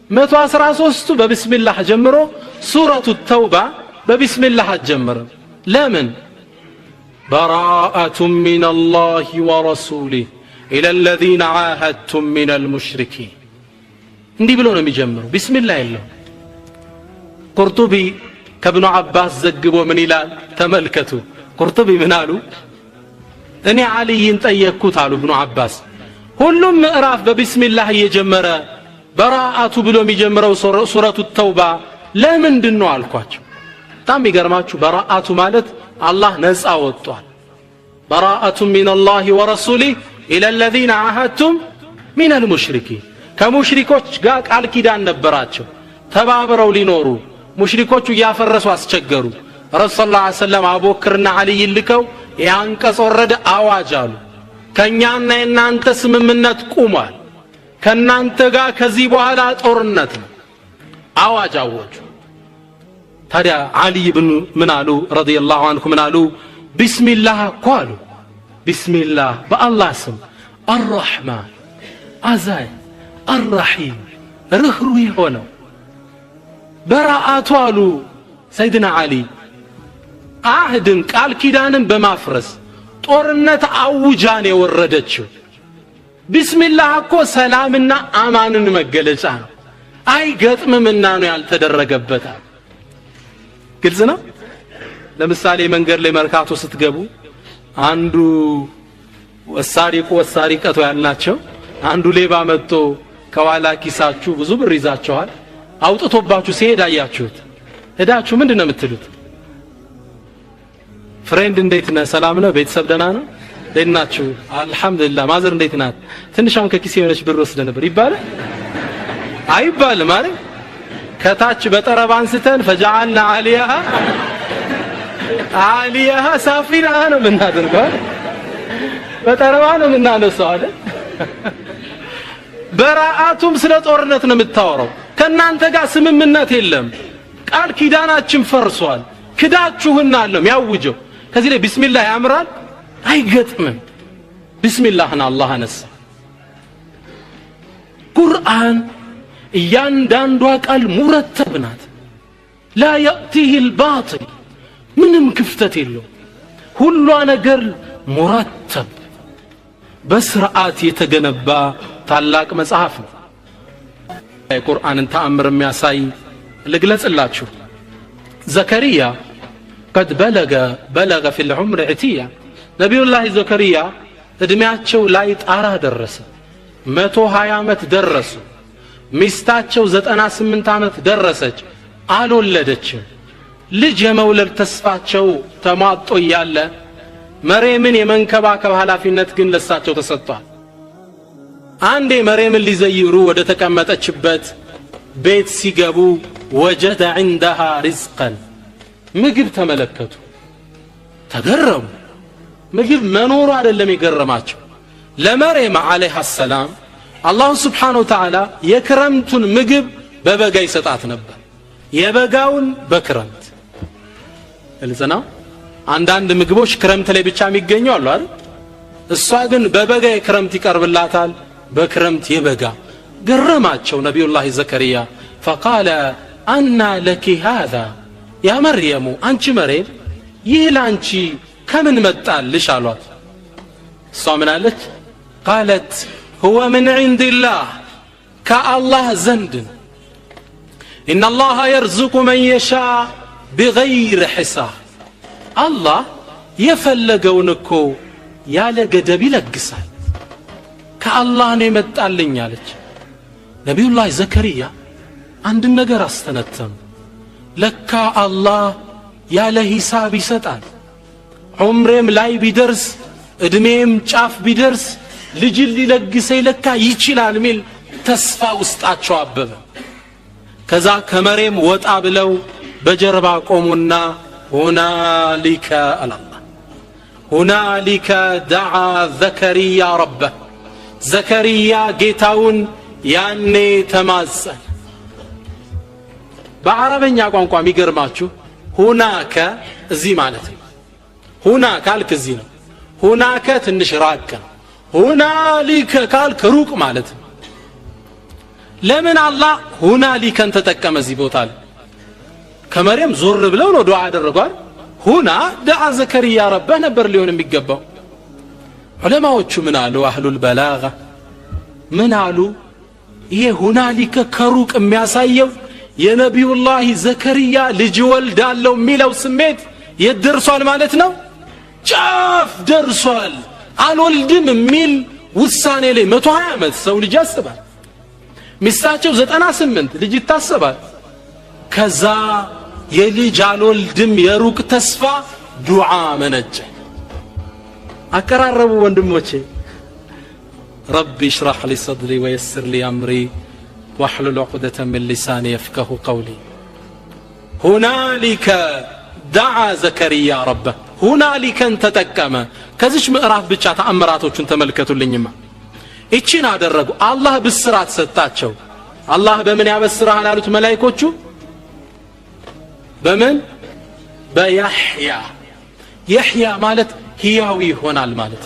113ቱ በቢስሚላህ ጀምሮ ሱረቱ ተውባ በቢስሚላህ አትጀምርም ለምን براءة من الله ورسوله إلى الذين عاهدتم من المشركين እንዲህ ብሎ ነው የሚጀምረው ቢስሚላህ የለው ቁርጡቢ ከኢብኑ አባስ ዘግቦ ምን ይላል ተመልከቱ ቁርጡቢ ምን አሉ እኔ አልይን ጠየቅኩት አሉ ኢብኑ አባስ ሁሉም ምዕራፍ በቢስሚላህ እየጀመረ በራአቱ ብሎ የሚጀምረው ሱረቱ ተውባ ለምንድን ነው አልኳቸው በጣም ይገርማችሁ በራአቱ ማለት አላህ ነፃ ወጥቷል براءة من الله ورسوله إلى الذين عاهدتم من المشركين ከሙሽሪኮች ጋር ቃል ኪዳን ነበራቸው ተባብረው ሊኖሩ ሙሽሪኮቹ ያፈረሱ አስቸገሩ ረሱላህ ሰለላሁ ዐለይሂ ወሰለም አቡበክርና አልይ ልከው ያንቀጽ ወረደ አዋጅ አሉ ከኛና እናንተ ስምምነት ቁሟል ከናንተ ጋር ከዚህ በኋላ ጦርነት ነው አዋጅ አወጁ ታዲያ አልይ ብን ምን አሉ ረዲየላሁ ዐንሁ ምን አሉ ቢስሚላህ ቃሉ ቢስሚላህ በአላህ ስም الرحمن አዛይ الرحيم ርህሩህ የሆነው በራአቱ አሉ ሰይድና አሊ አህድን ቃል ኪዳንን በማፍረስ ጦርነት አውጃን የወረደችው ቢስሚላህ እኮ ሰላምና አማንን መገለጫ ነው አይገጥምምና ነው ያልተደረገበት ግልጽ ነው ለምሳሌ መንገድ ላይ መርካቶ ስትገቡ አንዱ ወሳሪቁ ወሳሪቀቱ ያልናቸው አንዱ ሌባ መጥቶ ከኋላ ኪሳችሁ ብዙ ብር ይዛችኋል አውጥቶባችሁ ሲሄድ አያችሁት ሄዳችሁ ምንድነው የምትሉት ፍሬንድ እንዴት ነህ ሰላም ነው ቤተሰብ ደህና ነው ደህናችሁ አልহামዱሊላህ ማዘር እንዴት ናት ትንሿን ከኪሴ የሆነች ብር ወስደ ነበር ይባላል አይባልም ማለት ከታች በጠረባ አንስተን ፈጃአልና አሊያሃ ሳፊና ነው ምናደርገው በጠረባ ነው ምናነሳው አይደል በራአቱም ስለ ጦርነት ነው የምታወራው ከናንተ ጋር ስምምነት የለም ቃል ኪዳናችን ፈርሷል ክዳችሁና አለም ያውጀው ከዚህ ላይ ቢስሚላህ ያምራል አይገጥምም ቢስሚላህና አላህ አነሳ ቁርአን እያንዳንዷ ቃል ሙረተብ ናት لا يأتيه الباطل ምንም ክፍተት የለው ሁሉ ነገር ሙረተብ በስርዓት የተገነባ ታላቅ መጽሐፍ ነው የቁርአንን ተአምር የሚያሳይ ልግለጽላችሁ زكريا قد بلغ في العمر عتيا نبي الله زكريا እድሜያቸው ላይ ጣራ ደረሰ 120 ዓመት ደረሱ ሚስታቸው 98 ዓመት ደረሰች አልወለደችም ልጅ የመውለድ ተስፋቸው ተሟጦ ያለ መርየምን የመንከባከብ ኃላፊነት ግን ለሳቸው ተሰጥቷል አንዴ መርየምን ሊዘይሩ ወደ ተቀመጠችበት ቤት ሲገቡ وجد عندها رزقا ምግብ ተመለከቱ ተገረሙ ምግብ መኖሩ አይደለም ይገረማቸው ለመርየም አለይሃ ሰላም አላህ Subhanahu Wa Ta'ala የክረምቱን ምግብ በበጋ ይሰጣት ነበር የበጋውን በክረምት እልዘና አንዳንድ ምግቦች ክረምት ላይ ብቻ የሚገኙ አሉ አይደል እሷ ግን በበጋ የክረምት ይቀርብላታል በክረምት የበጋ ገረማቸው ነብዩላህ ዘከሪያ فقال أنا لك هذا يا مريم አንቺ መርየም ይህ ላንቺ ከምን መጣልሽ አሏት እሷ ምን አለች قالت هو من عند الله كالله زند إن الله يرزق من يشاء بغير حساب الله يفلقون እኮ ያለ ገደብ ይለግሳል ከአላህ ነው የመጣልኝ አለች ነብዩላህ ዘከሪያ አንድ ነገር አስተነተኑ ለካ አላህ ያለ ሂሳብ ይሰጣል ዑምሬም ላይ ቢደርስ እድሜም ጫፍ ቢደርስ ልጅ ሊለግሰኝ ለካ ይችላል ሚል ተስፋ ውስጣቸው አበበ ከዛ ከመሬም ወጣ ብለው በጀርባ ቆሙና ሁናሊከ አላህ ሁናሊከ ደዓ ዘከሪያ ረበ ዘከሪያ ጌታውን ያኔ ተማጸነ በአረበኛ ቋንቋ የሚገርማችሁ ሁናከ እዚህ ማለት ነው ሁና ካልክ እዚህ ነው ሁናከ ትንሽ ራቅ ነው ሁናሊከ ካልክ ሩቅ ማለት ነው ለምን አላህ ሁናሊከን ተጠቀመ እዚህ ቦታ ላይ ከመርየም ዞር ብለው ነው ዱዓ ያደረጓል ሁና ደዓ ዘከሪያ ረበህ ነበር ሊሆን የሚገባው ዑለማዎቹ ምን አሉ አህሉል በላጋ ምን አሉ ይሄ ሁናሊከ ከሩቅ የሚያሳየው የነቢዩላህ ዘከሪያ ልጅ ወልዳለው የሚለው ስሜት የደርሷል ማለት ነው ጫፍ ደርሷል አልወልድም የሚል ውሳኔ ላይ 120 ዓመት ሰው ልጅ ያስባል ሚስታቸው 98 ልጅ ይታሰባል ከዛ የልጅ አልወልድም የሩቅ ተስፋ ዱዓ መነጨ አቀራረቡ ወንድሞቼ ربي اشرح لي صدري ويسر لي أمري واحلل عقدة من لساني يفقه قولي هنالك دعا زكريا ربه هنالك تتكما كزش مقراف ብቻ ተአምራቶችን ተመልከቱልኝማ እቺን አደረጉ አላህ ብስራት ሰጣቸው አላህ በምን ያበስራል አሉት መላእክቶቹ በምን በያህያ ያህያ ማለት ህያው ይሆናል ማለት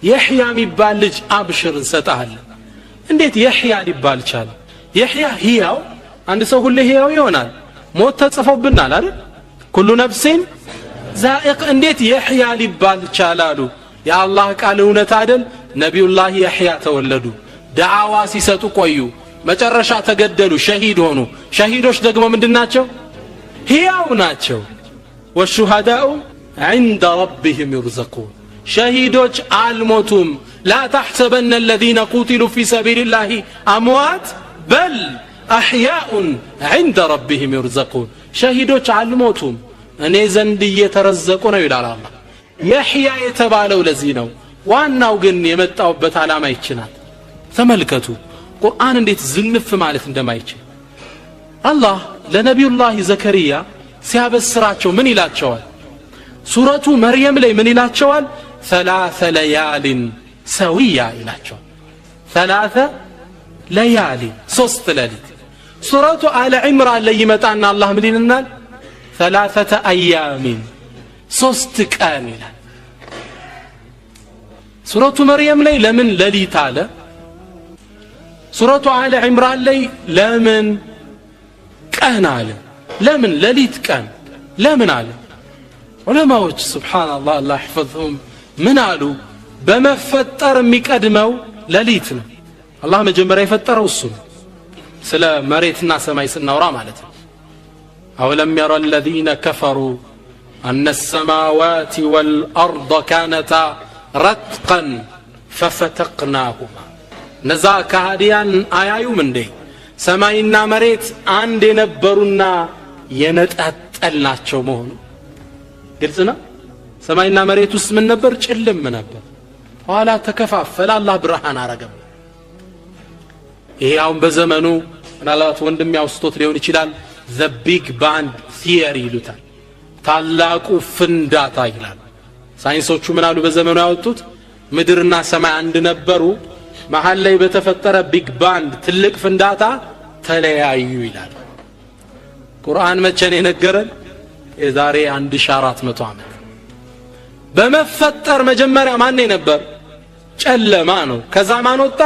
ያህያ የሚባል ልጅ አብሽር እንሰጣለን እንዴት ያህያ ሊባል ቻለ ያህያ ህያው አንድ ሰው ሁሉ ህያው ይሆናል ሞት ተጽፎብናል አይደል ኩሉ ነፍሲን ዛኢቅ እንዴት ያህያ ሊባል ቻላሉ የአላህ ቃል እውነት አይደል ነብዩላህ ያህያ ተወለዱ ዳዓዋ ሲሰጡ ቆዩ መጨረሻ ተገደሉ ሸሂድ ሆኑ ሸሂዶች ደግሞ ምንድናቸው ህያው ናቸው والشهداء عند ربهم يرزقون شهيدوش الموتم لا تحسبن الذين قتلوا في سبيل الله أموات بل أحياء عند ربهم يرزقون شهيدوش الموتم أني زند يترزقون إلى الله يحيى يتبالوا لزينو ዋናው ግን የመጣውበት ዓላማ ይችላል ተመልከቱ ቁርአን እንዴት ዝንፍ ማለት እንደማይችል አላህ ለነብዩላህ ዘከሪያ ሲያበስራቸው ምን ይላቸዋል ሱረቱ መርየም ላይ ምን ይላቸዋል ثلاث ليال سويا ይላቸዋል ثلاث ليال ሶስት ሌሊት ሱረቱ አለ ዒምራን ላይ ይመጣና አላህ ምን ይልናል ثلاثه ايام ሶስት ቀን ይላል ሱረቱ መርየም ላይ ለምን ሌሊት አለ ሱረቱ አለ ዒምራን ላይ ለምን ቀን አለ ለምን ሌሊት ቀን ለምን አለ ዑለማዎች ሱብሃንአላህ አላህ ይحفظهم ምን አሉ በመፈጠር የሚቀድመው ሌሊት ነው አላህ መጀመሪያ የፈጠረው እሱ ስለ መሬትና ሰማይ ስናወራ ማለት ነው አወለም يرى الذين كفروا أن السماوات والأرض كانتا رتقا ففتقناهما نزا كهديان آيايو من دي سماينا مريت عند نبرونا ينتأتلناچو مهونو قلتنا سماينا مريت اسم نبر چلم نبر ولا تكفافل الله برهان አረገም ይሄ አሁን በዘመኑ ምናልባት ወንድም ያውስቶት ሊሆን ይችላል the big bang theory ይሉታል ታላቁ ፍንዳታ ይላል ሳይንሶቹ ምን አሉ በዘመኑ ያወጡት ምድርና ሰማይ አንድ ነበሩ መሃል ላይ በተፈጠረ ቢግ ባንግ ትልቅ ፍንዳታ ተለያዩ ይላል ቁርአን መቼ ነው የነገረን የዛሬ 1400 ዓመት በመፈጠር መጀመሪያ ማን ነበር ጨለማ ነው ከዛ ማን ወጣ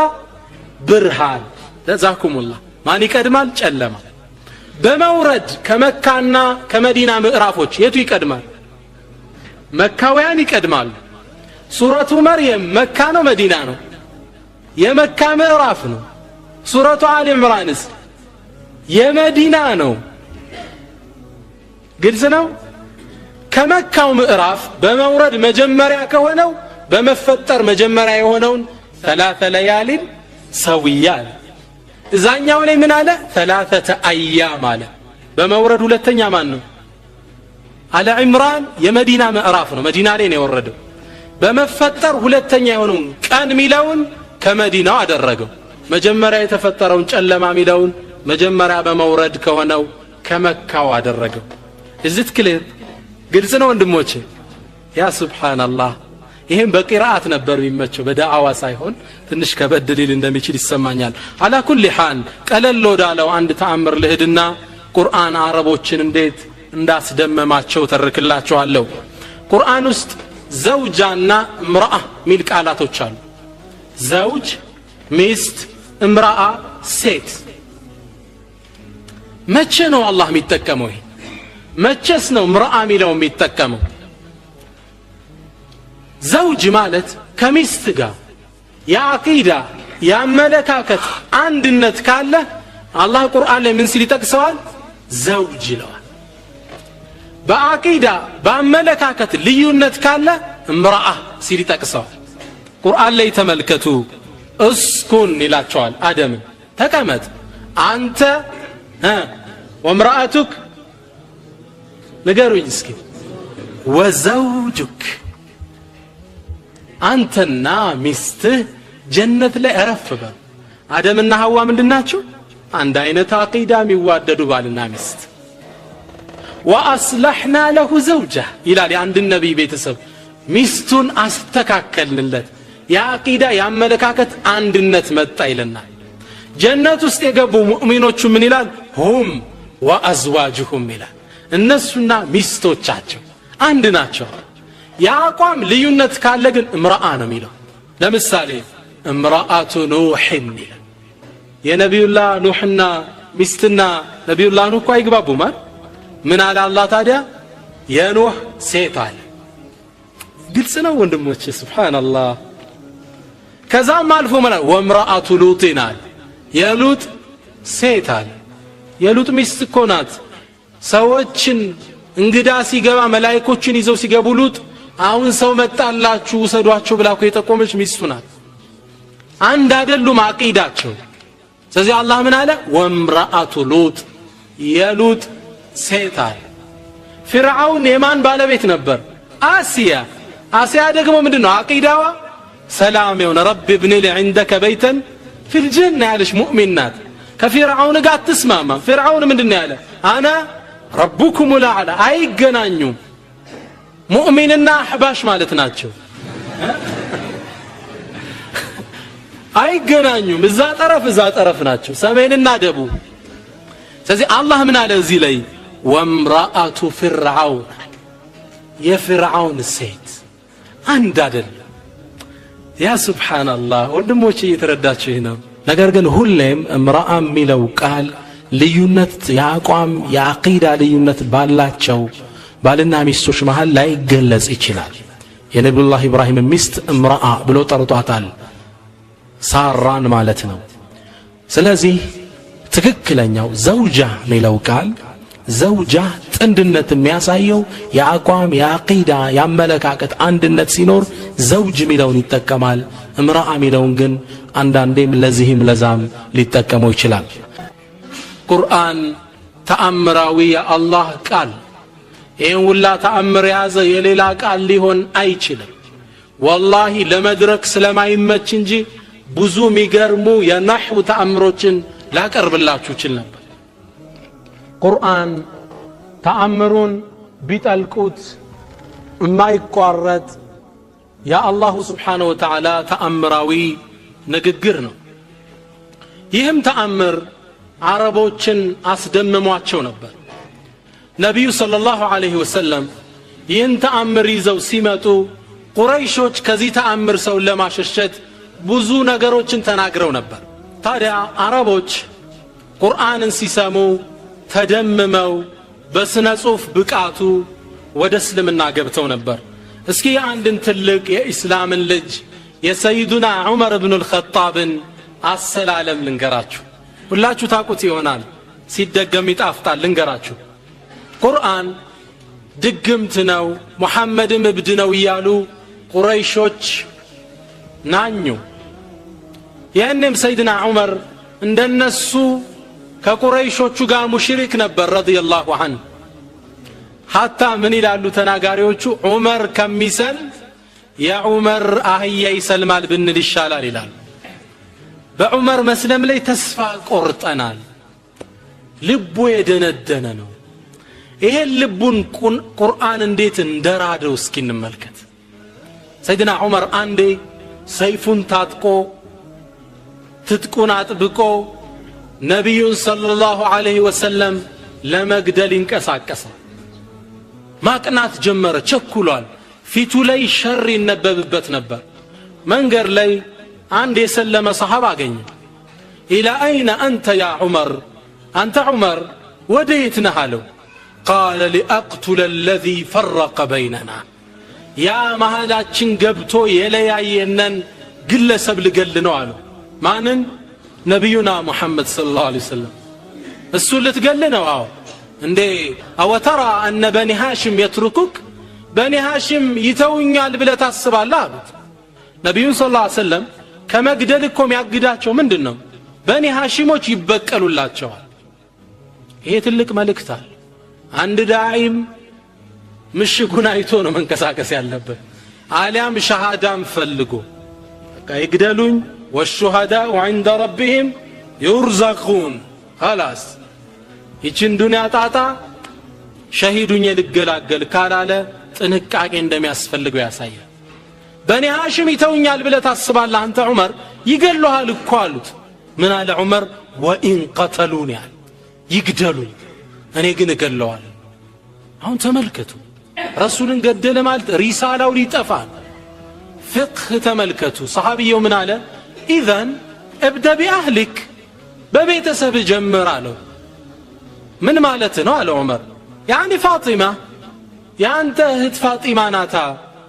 ብርሃን ለዛኩሙላህ ማን ይቀድማል ጨለማ በመውረድ ከመካና ከመዲና ምዕራፎች የቱ ይቀድማል መካውያን ይቀድማሉ ሱረቱ መርየም መካ ነው መዲና ነው የመካ ምዕራፍ ነው ሱረቱ አሊ ኢምራንስ የመዲና ነው ግልጽ ነው ከመካው ምዕራፍ በመውረድ መጀመሪያ ከሆነው በመፈጠር መጀመሪያ የሆነውን ثلاثه ليال سويا እዛኛው ላይ ምን አለ ثلاثه ايام አለ በመውረድ ሁለተኛ ማን ነው አለ ኢምራን የመዲና ምዕራፍ ነው መዲና ላይ ነው የወረደው በመፈጠር ሁለተኛ የሆነው ቀን ሚለውን ከመዲናው አደረገው መጀመሪያ የተፈጠረውን ጨለማ ሚለውን መጀመሪያ በመውረድ ከሆነው ከመካው አደረገው እዝት ክሊር ግልጽ ነው ወንድሞቼ ያ ሱብሃንአላህ ይሄን በቂራአት ነበር የሚመቸው በዳዓዋ ሳይሆን ትንሽ ከበደሊል እንደሚችል ይሰማኛል አላ ኩሊ ሐል ቀለል ወዳለው አንድ ተአምር ልህድና ቁርአን አረቦችን እንዴት እንዳስደመማቸው ተርክላችኋለሁ። ቁርአን ውስጥ ዘውጃና እምራአ ሚል ቃላቶች አሉ። ዘውጅ ሚስት፣ እምራአ ሴት። መቼ ነው አላህ የሚጠቀመው? ይሄ መቼስ ነው እምራአ ሚለው የሚጠቀመው? ዘውጅ ማለት ከሚስት ጋር የአቂዳ የአመለካከት አንድነት ካለ አላህ ቁርአን ላይ ምን ሲል ይጠቅሰዋል? ዘውጅ ይለዋል። በአቂዳ በአመለካከት ልዩነት ካለ እምራአ ሲል ይጠቅሰዋል። ቁርአን ላይ ተመልከቱ። እስኩን ይላቸዋል አደምን፣ ተቀመጥ አንተ ወምራአቱክ፣ ንገሩኝ እስኪ፣ ወዘውጁክ፣ አንተና ሚስትህ ጀነት ላይ አረፍ በሉ። አደምና ሐዋ ምንድናቸው? አንድ አይነት አቂዳ የሚዋደዱ ባልና ሚስት። ወአስለሕና ለሁ ዘውጀህ ይላል የአንድ ነቢይ ቤተሰብ፣ ሚስቱን አስተካከልንለት፣ የአቂዳ የአመለካከት አንድነት መጣ ይለናል። ጀነት ውስጥ የገቡ ሙእሚኖቹ ምን ይላል? ሁም ወአዝዋጅሁም ይላል፣ እነሱና ሚስቶቻቸው አንድ ናቸው። የአቋም ልዩነት ካለ ግን እምራአ ነው የሚለው። ለምሳሌ እምራአቱ ኑሕን ይላል። የነቢዩላህ ኑሕና ሚስትና ነቢዩላህ ኑህ እኮ አይግባቡም አይደል? ምን አለ አላህ ታዲያ? የኑህ ሴት አለ። ግልጽ ነው ወንድሞቼ፣ ሱብሃንአላህ። ከዛም አልፎ ማለት ወምራአቱ ሉጥን አለ፣ የሉጥ ሴት አለ። የሉጥ ሚስት እኮ ናት ሰዎችን እንግዳ ሲገባ መላእክቶችን ይዘው ሲገቡ ሉጥ አሁን ሰው መጣላችሁ ውሰዷቸው ብላ እኮ የጠቆመች ሚስቱ ናት። አንድ አይደሉም አቂዳቸው። ስለዚህ አላህ ምን አለ? ወምራአቱ ሉጥ፣ የሉጥ ሴት አለ። ፊርዓውን የማን ባለቤት ነበር? አሲያ። አሲያ ደግሞ ምንድነው አቂዳዋ? ሰላም የሆነ ረቢ ብኒ ሊ ዐንደከ በይተን ፊል ጀና ያለች ሙእሚን ናት። ከፊርዓውን ጋር አትስማማም። ፊርዓውን ምንድነው ያለ? አና ረቡኩም ልአዕላ። አይገናኙም። ሙእሚንና አሕባሽ ማለት ናቸው። አይገናኙም። እዛ ጠረፍ ናቸው፣ ሰሜንና ደቡብ። ስለዚህ አላህ ምን አለ እዚህ ላይ? ወምራአቱ ፊርዓውን፣ የፊርዓውን ሴት አንድ አይደለም። ያ ሱብሃንአላህ ወንድሞቼ እየተረዳችሁ ነው። ነገር ግን ሁሌም እምራአ የሚለው ቃል ልዩነት የአቋም የአቂዳ ልዩነት ባላቸው ባልና ሚስቶች መሃል ላይ ገለጽ ይችላል። የነቢዩላህ ኢብራሂም ሚስት እምራአ ብሎ ጠርጧታል፣ ሳራን ማለት ነው። ስለዚህ ትክክለኛው ዘውጃ የሚለው ቃል ዘውጃ ጥንድነት የሚያሳየው የአቋም የአቂዳ የአመለካከት አንድነት ሲኖር ዘውጅ የሚለውን ይጠቀማል። እምራአ የሚለውን ግን አንዳንዴም ለዚህም ለዛም ሊጠቀመው ይችላል። ቁርአን ተአምራዊ የአላህ ቃል፣ ይህን ሁላ ተአምር የያዘ የሌላ ቃል ሊሆን አይችልም። ወላሂ ለመድረክ ስለማይመች እንጂ ብዙ የሚገርሙ የነሕው ተአምሮችን ላቀርብላችሁ ይችል ነበር። ቁርአን ተአምሩን ቢጠልቁት የማይቋረጥ የአላሁ ስብሓነሁ ወተዓላ ተአምራዊ ንግግር ነው። ይህም ተአምር አረቦችን አስደምሟቸው ነበር። ነቢዩ ሰለላሁ ዐለይሂ ወሰለም ይህን ተአምር ይዘው ሲመጡ ቁረይሾች ከዚህ ተአምር ሰውን ለማሸሸት ብዙ ነገሮችን ተናግረው ነበር። ታዲያ አረቦች ቁርአንን ሲሰሙ ተደምመው በስነ ጽሑፍ ብቃቱ ወደ እስልምና ገብተው ነበር። እስኪ አንድን ትልቅ የኢስላምን ልጅ የሰይዱና ዑመር ብኑ ልኸጣብን አሰላለም ልንገራችሁ። ሁላችሁ ታቁት ይሆናል፣ ሲደገም ይጣፍጣል። ልንገራችሁ። ቁርአን ድግምት ነው ሙሐመድም እብድ ነው እያሉ ቁረይሾች ናኙ። ያንም ሰይድና ዑመር እንደነሱ ከቁረይሾቹ ጋር ሙሽሪክ ነበር ረዲየላሁ ዐንሁ። ሐታ ምን ይላሉ ተናጋሪዎቹ? ዑመር ከሚሰል የዑመር አህያ ይሰልማል ብንል ይሻላል ይላሉ። በዑመር መስለም ላይ ተስፋ ቆርጠናል። ልቡ የደነደነ ነው። ይሄን ልቡን ቁርአን እንዴት እንደራደው እስኪ እንመልከት። ሰይድና ዑመር አንዴ ሰይፉን ታጥቆ ትጥቁን አጥብቆ ነቢዩን ሰለላሁ ዐለይሂ ወሰለም ለመግደል ይንቀሳቀሳል። ማቅናት ጀመረ፣ ቸኩሏል። ፊቱ ላይ ሸር ይነበብበት ነበር። መንገድ ላይ አንድ የሰለመ ሰሃባ አገኘ። ኢላ አይነ አንተ ያ ዑመር፣ አንተ ዑመር ወዴት ነህ አለው። ቃለ ሊአቅቱለ አለዚ ፈረቀ በይነና፣ ያ መሃላችን ገብቶ የለያየነን ግለሰብ ልገል ነው አለው። ማንን? ነቢዩና ሙሐመድ ሰለላሁ ዐለይሂ ወሰለም። እሱ ልትገል ነው? አዎ። እንዴ አወተራ አነ በኒ ሃሽም የትሩኩክ፣ በኒ ሃሽም ይተውኛል ብለህ ታስባለህ አሉት። ነቢዩን ሰለላሁ ዐለይሂ ወሰለም ከመግደል እኮ የሚያግዳቸው ምንድን ነው? በኒ ሃሽሞች ይበቀሉላቸዋል። ይሄ ትልቅ መልእክት አለ። አንድ ዳዒም ምሽጉን አይቶ ነው መንቀሳቀስ ያለበት፣ አሊያም ሸሃዳም ፈልጎ በቃ ይግደሉኝ ወሹሃዳኡ ዐንደ ረቢሂም ዩርዘቁን ኸላስ ይችን ዱንያ ጣጣ ሸሂዱኝ ልገላገል ካላለ ጥንቃቄ እንደሚያስፈልገው ያሳያል። በኒ ሃሽም ይተውኛል ብለህ ታስባለህ አንተ ዑመር? ይገሉሃል እኮ አሉት። ምን አለ ዑመር? ወኢን ቀተሉኒ አለ፣ ይግደሉኝ እኔ ግን እገለዋለሁ። አሁን ተመልከቱ፣ ረሱልን ገደለ ማለት ሪሳላው ሊጠፋ። ፍቅህ ተመልከቱ። ሰሃቢየው ምን አለ? ኢዘን እብደ ቢአህሊክ፣ በቤተሰብ ጀምር አለው። ምን ማለት ነው አለ ዑመር። ያኒ ፋጢማ ያንተ እህት ፋጢማ ናታ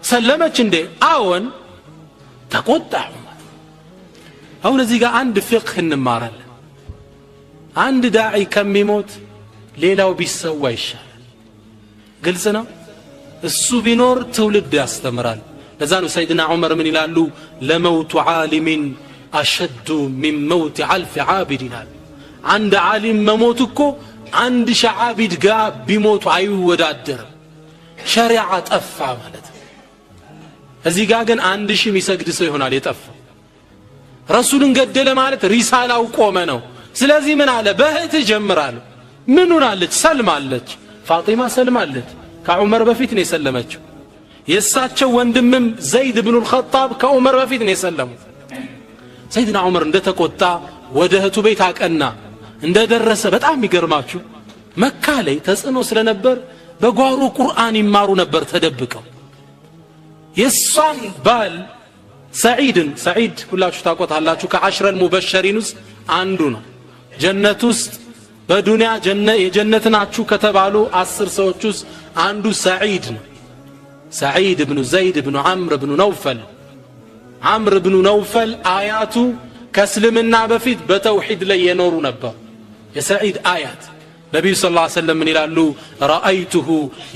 ሰለመች እንዴ? አዎን። ተቆጣ ዑመር። አሁን እዚህ ጋር አንድ ፍቅህ እንማራለን። አንድ ዳዒ ከሚሞት ሌላው ቢሰዋ ይሻላል። ግልጽ ነው። እሱ ቢኖር ትውልድ ያስተምራል። ለዛ ነው ሰይድና ዑመር ምን ይላሉ? ለመውቱ ዓሊሚን አሸዱ ሚን መውት አልፍ ዓቢድ ይላል። አንድ ዓሊም መሞት እኮ አንድ ሺህ ዓቢድ ጋር ቢሞቱ አይወዳደርም። ሸሪዓ ጠፋ ማለት ነው። እዚህ ጋር ግን 1000 የሚሰግድ ሰው ይሆናል የጠፋው። ረሱልን ገደለ ማለት ሪሳላው ቆመ ነው። ስለዚህ ምን አለ? በእህት ጀምራለሁ። ምን ሆናለች? ሰልማለች። ፋጢማ ሰልማለች። ከዑመር በፊት ነው የሰለመችው። የእሳቸው ወንድምም ዘይድ ብኑ አልኸጣብ ከዑመር በፊት ነው የሰለሙት። ሰይድና ዑመር እንደተቆጣ ወደ እህቱ ቤት አቀና። እንደደረሰ በጣም ይገርማችሁ መካ ላይ ተጽዕኖ ስለነበር በጓሮ ቁርአን ይማሩ ነበር ተደብቀው። የሷን ባል ሰዒድ ሁላችሁ ታውቁታላችሁ። ከዐሽረል ሙበሸሪን ውስጥ አንዱ ነው። ጀነት ውስጥ በዱንያ የጀነት ናችሁ ከተባሉ 10 ሰዎች ውስጥ አንዱ ሰዒድ ነው። ሰዒድ ብኑ ዘይድ ብኑ ዐምር ብኑ ነውፈል። ዐምር ብኑ ነውፈል አያቱ ከእስልምና በፊት በተውሒድ ላይ የኖሩ ነበር። የሰዒድ አያት ነቢዩ ሰለላሁ ዐለይሂ ወሰለም ምን ይላሉ? ረአይቱሁ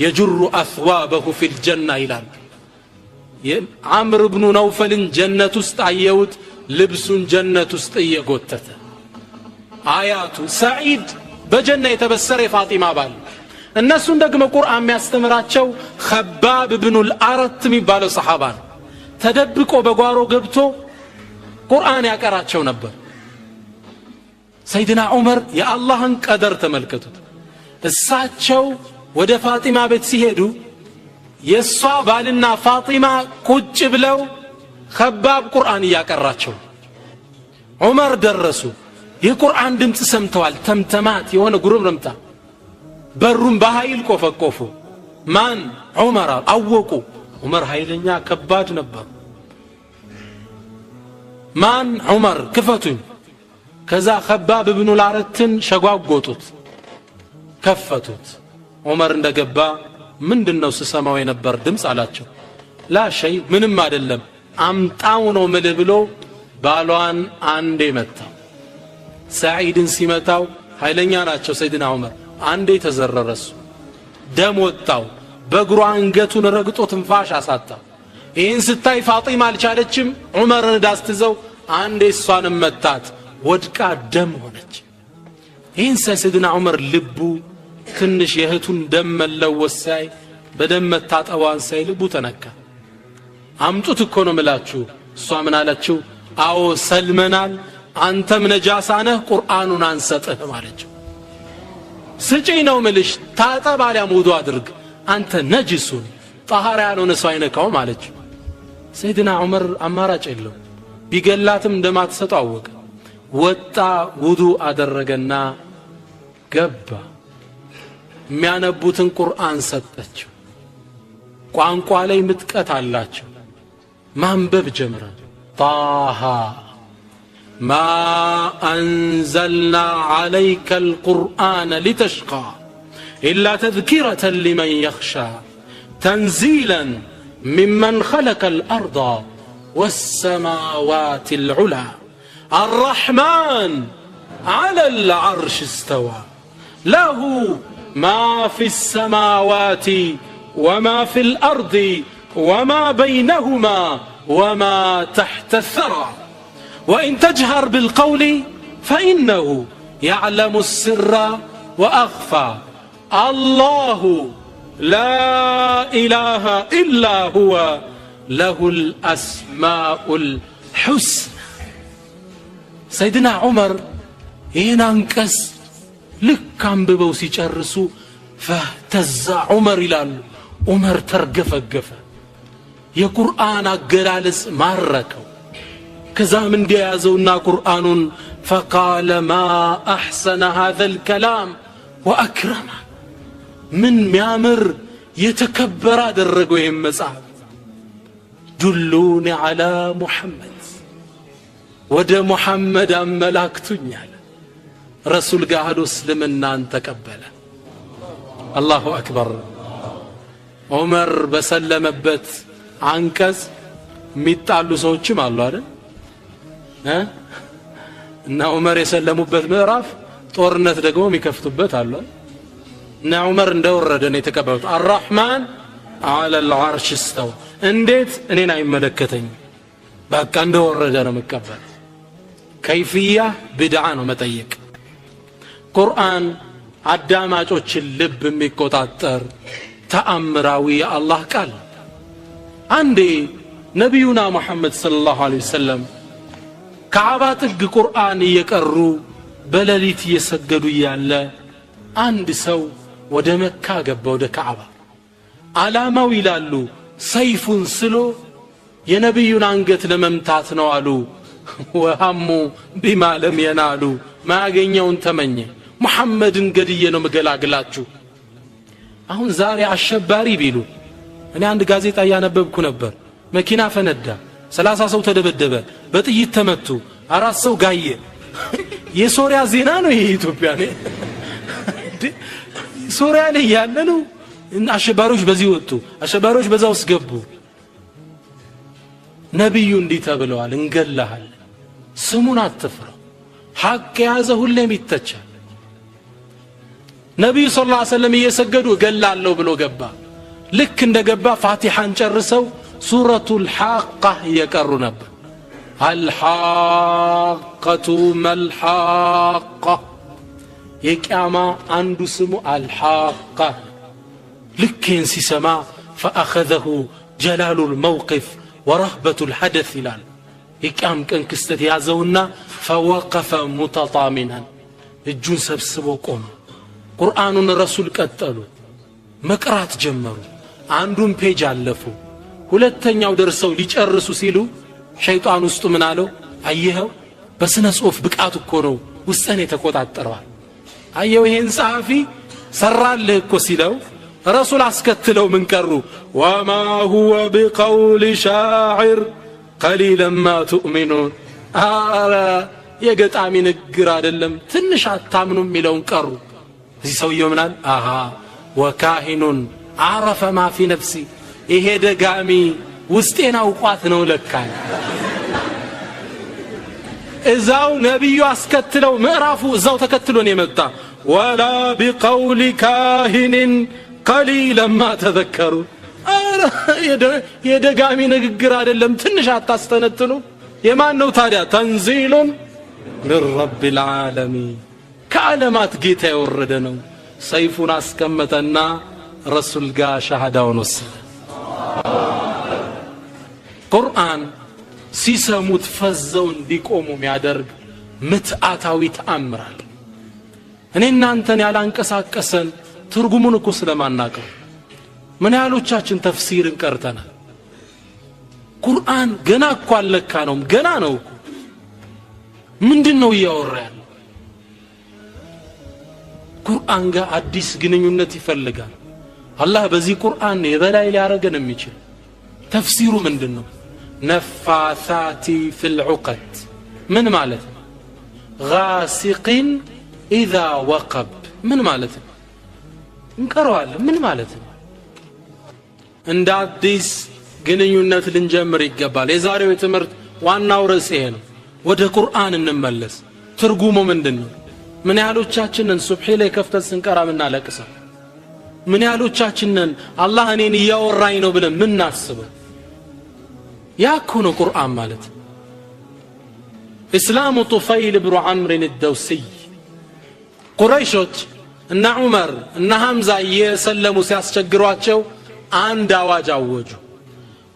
የጅሩ አስዋበሁ ፊል ጀና ይላሉ። ዐምር ብኑ ነውፈልን ጀነት ውስጥ አየሁት፣ ልብሱን ጀነት ውስጥ እየጎተተ። አያቱ ሰዒድ በጀና የተበሰረ የፋጢማ ባል። እነሱን ደግሞ ቁርአን የሚያስተምራቸው ኸባብ ብኑል አረት የሚባለው ሰሓባ ነው። ተደብቆ በጓሮ ገብቶ ቁርአን ያቀራቸው ነበር። ሰይድና ዑመር የአላህን ቀደር ተመልከቱት። እሳቸው ወደ ፋጢማ ቤት ሲሄዱ የሷ ባልና ፋጢማ ቁጭ ብለው ኸባብ ቁርአን እያቀራቸው። ዑመር ደረሱ። የቁርአን ድምፅ ሰምተዋል። ተምተማት የሆነ ጉርምርምታ። በሩን በኃይል ቆፈቆፉ። ማን? ዑመር አወቁ። ዑመር ኃይለኛ ከባድ ነበር። ማን? ዑመር ክፈቱኝ። ከዛ ኸባብ ብኑ አረትን ሸጓጎጡት፣ ከፈቱት። ዑመር እንደገባ ምንድነው ስሰማው የነበር ድምፅ አላቸው። ላ ሸይ ምንም አይደለም አምጣው ነው ምልህ ብሎ ባሏን አንዴ መታው። ሰዒድን ሲመታው ኃይለኛ ናቸው ሰይድና ዑመር። አንዴ ተዘረረሱ፣ ደም ወጣው። በእግሩ አንገቱን ረግጦ ትንፋሽ አሳጣው። ይህን ስታይ ፋጢማ አልቻለችም። ዑመርን ዳስትዘው አንዴ እሷንም መታት፣ ወድቃ ደም ሆነች። ይህን ሰይድና ዑመር ልቡ ትንሽ የእህቱን ደም መለወስ ሳይ በደም መታጠቧን ሳይ ልቡ ተነካ። አምጡት እኮ ነው ምላችሁ። እሷ ምን አለችው? አዎ ሰልመናል፣ አንተም ነጃሳ ነህ፣ ቁርአኑን አንሰጥህም አለችው። ስጪኝ ነው ምልሽ፣ ታጠብ አሊያም ውዱእ አድርግ፣ አንተ ነጅሱን ጣሃራ ያልሆነ ሰው አይነካውም አለችው። ሰይድና ዑመር አማራጭ የለው፣ ቢገላትም እንደማትሰጠው አወቀ። ወጣ፣ ውዱእ አደረገና ገባ። የሚያነቡትን ቁርአን ሰጠችው ቋንቋ ላይ ምጥቀት አላቸው ማንበብ ጀመረ ጣሃ ما أنزلنا عليك القرآن لتشقى إلا تذكرة لمن يخشى تنزيلا ممن خلق الأرض والسماوات العلى الرحمن على العرش استوى له ما في السماوات وما في الأرض وما بينهما وما تحت الثرى وإن تجهر بالقول فإنه يعلم السر وأخفى الله لا إله إلا هو له الأسماء الحسنى سيدنا عمر ينانكس لك አንብበው ሲጨርሱ فاهتز عمر ይላሉ عمر ተርገፈገፈ የቁርአን አገላለጽ ማረከው كزام ديازونا قرآن فقال ما أحسن هذا الكلام وأكرمه من ميامر يتكبر درقوهم مسعب دلوني على محمد ود محمد ملاكتني رسول قاعد اسلمنا ان تقبله الله أكبر عمر بسلم بت عنكز ميتعلو سوچم الله አይደል እና ዑመር የሰለሙበት ምዕራፍ ጦርነት ደግሞ የሚከፍቱበት አለ እና ዑመር እንደወረደ ነው የተቀበሉት الرحمن على العرش استوى እንዴት እኔን አይመለከተኝ በቃ እንደወረደ ነው መቀበል ከይፍያ ቢድዓ ነው መጠየቅ ቁርአን አዳማጮችን ልብ የሚቆጣጠር ተአምራዊ የአላህ ቃል አንዴ ነብዩና መሐመድ ሰለላሁ ዐለይሂ ወሰለም ከዓባ ጥግ ቁርአን እየቀሩ በሌሊት እየሰገዱ ያለ አንድ ሰው ወደ መካ ገባ ወደ ከዓባ ዓላማው ይላሉ ሰይፉን ስሎ የነብዩን አንገት ለመምታት ነው አሉ ወሃሙ ቢማ ለም የናሉ ማያገኘውን ተመኘ ሙሐመድን ገድዬ ነው መገላግላችሁ አሁን ዛሬ አሸባሪ ቢሉ እኔ አንድ ጋዜጣ ያነበብኩ ነበር መኪና ፈነዳ 30 ሰው ተደበደበ በጥይት ተመቱ 4 ሰው ጋየ የሶሪያ ዜና ነው ይሄ ኢትዮጵያ ነው ሶሪያ ላይ ያለ ነው አሸባሪዎች በዚህ ወጡ አሸባሪዎች በዛው ገቡ ነብዩ እንዲህ ተብለዋል እንገላሃል ስሙን አትፍራ ሐቅ ያዘ ሁሌም ይተቻል ነብዩ ሰለላሁ ዐለይሂ ወሰለም እየሰገዱ እገላለሁ ብሎ ገባ ልክ እንደገባ ፋቲሃን ጨርሰው سورة الحاقة يقرون الحاقة ما الحاقة يكاما عنده سمو الحاقة لكين سما فأخذه جلال الموقف ورهبة الحدث لان يكام كان كستت يازونا فوقف متطامنا الجون سبسبو قوم قرآن الرسول قتلوا مقرات جمروا عندهم بيج علفوا ሁለተኛው ደርሰው ሊጨርሱ ሲሉ ሸይጣን ውስጡ ምን አለው አየኸው በስነ ጽሁፍ ብቃት እኮ ነው ውስጠኔ ተቆጣጣረው አየው ይሄን ጻፊ ሰራልህ እኮ ሲለው ረሱል አስከትለው ምን ቀሩ وما هو بقول شاعر قليلا ما تؤمنون የገጣሚ ንግግር አይደለም ትንሽ አታምኑም የሚለውን ቀሩ እዚህ ሰውየው ምናል አሃ ወካሂኑን عرف ما في نفسي ይሄ ደጋሚ ውስጤን አውቋት ነው ለካ እዛው ነብዩ አስከትለው ምዕራፉ እዛው ተከትሎን የመጣ ولا بقول كاهن قليلا ما تذكروا የደጋሚ ንግግር አይደለም ትንሽ አታስተነትኑ የማን ነው ታዲያ تنزيل من رب العالمين ከዓለማት ጌታ የወረደ ነው ሰይፉን አስቀመጠና ረሱል ጋር ሸሃዳውን ወሰደ ቁርአን ሲሰሙት ፈዘው እንዲቆሙ የሚያደርግ ምትአታዊ ተአምራል እኔ እናንተን ያላንቀሳቀሰን ትርጉሙን እኮ ስለማናቀው ምን ያህሎቻችን ተፍሲርን ቀርተናል ቁርአን ገና እኮ አለካ ነው ገና ነው ምንድነው ያወራ ያለው እኮ ከቁርአን ጋር አዲስ ግንኙነት ይፈልጋል አላህ በዚህ ቁርአን የበላይ ሊያረገን የሚችል ተፍሲሩ ምንድነው ነፋሳቲ ፊል ዑቀድ ምን ማለት ነው غاسق اذا وقب ምን ማለት ነው እንቀረዋለን ምን ማለት ነው እንደ አዲስ ግንኙነት ልንጀምር ይገባል የዛሬው ትምህርት ዋናው ርዕስ ይሄ ነው ወደ ቁርአን እንመለስ ትርጉሙ ምንድነው ምን ያህሎቻችንን ሱብሂ ላይ ከፍተን ስንቀራ ምናለቅሰው ምን ያህሎቻችንን አላህ እኔን ያወራኝ ነው ብለን ምን እናስበው ያኮ ነው ቁርአን ማለት እስላሙ ጡፈይል ብኑ ዐምር الدوسي ቁረይሾች እና ዑመር እና ሐምዛ የሰለሙ ሲያስቸግሯቸው አንድ አዋጅ አወጁ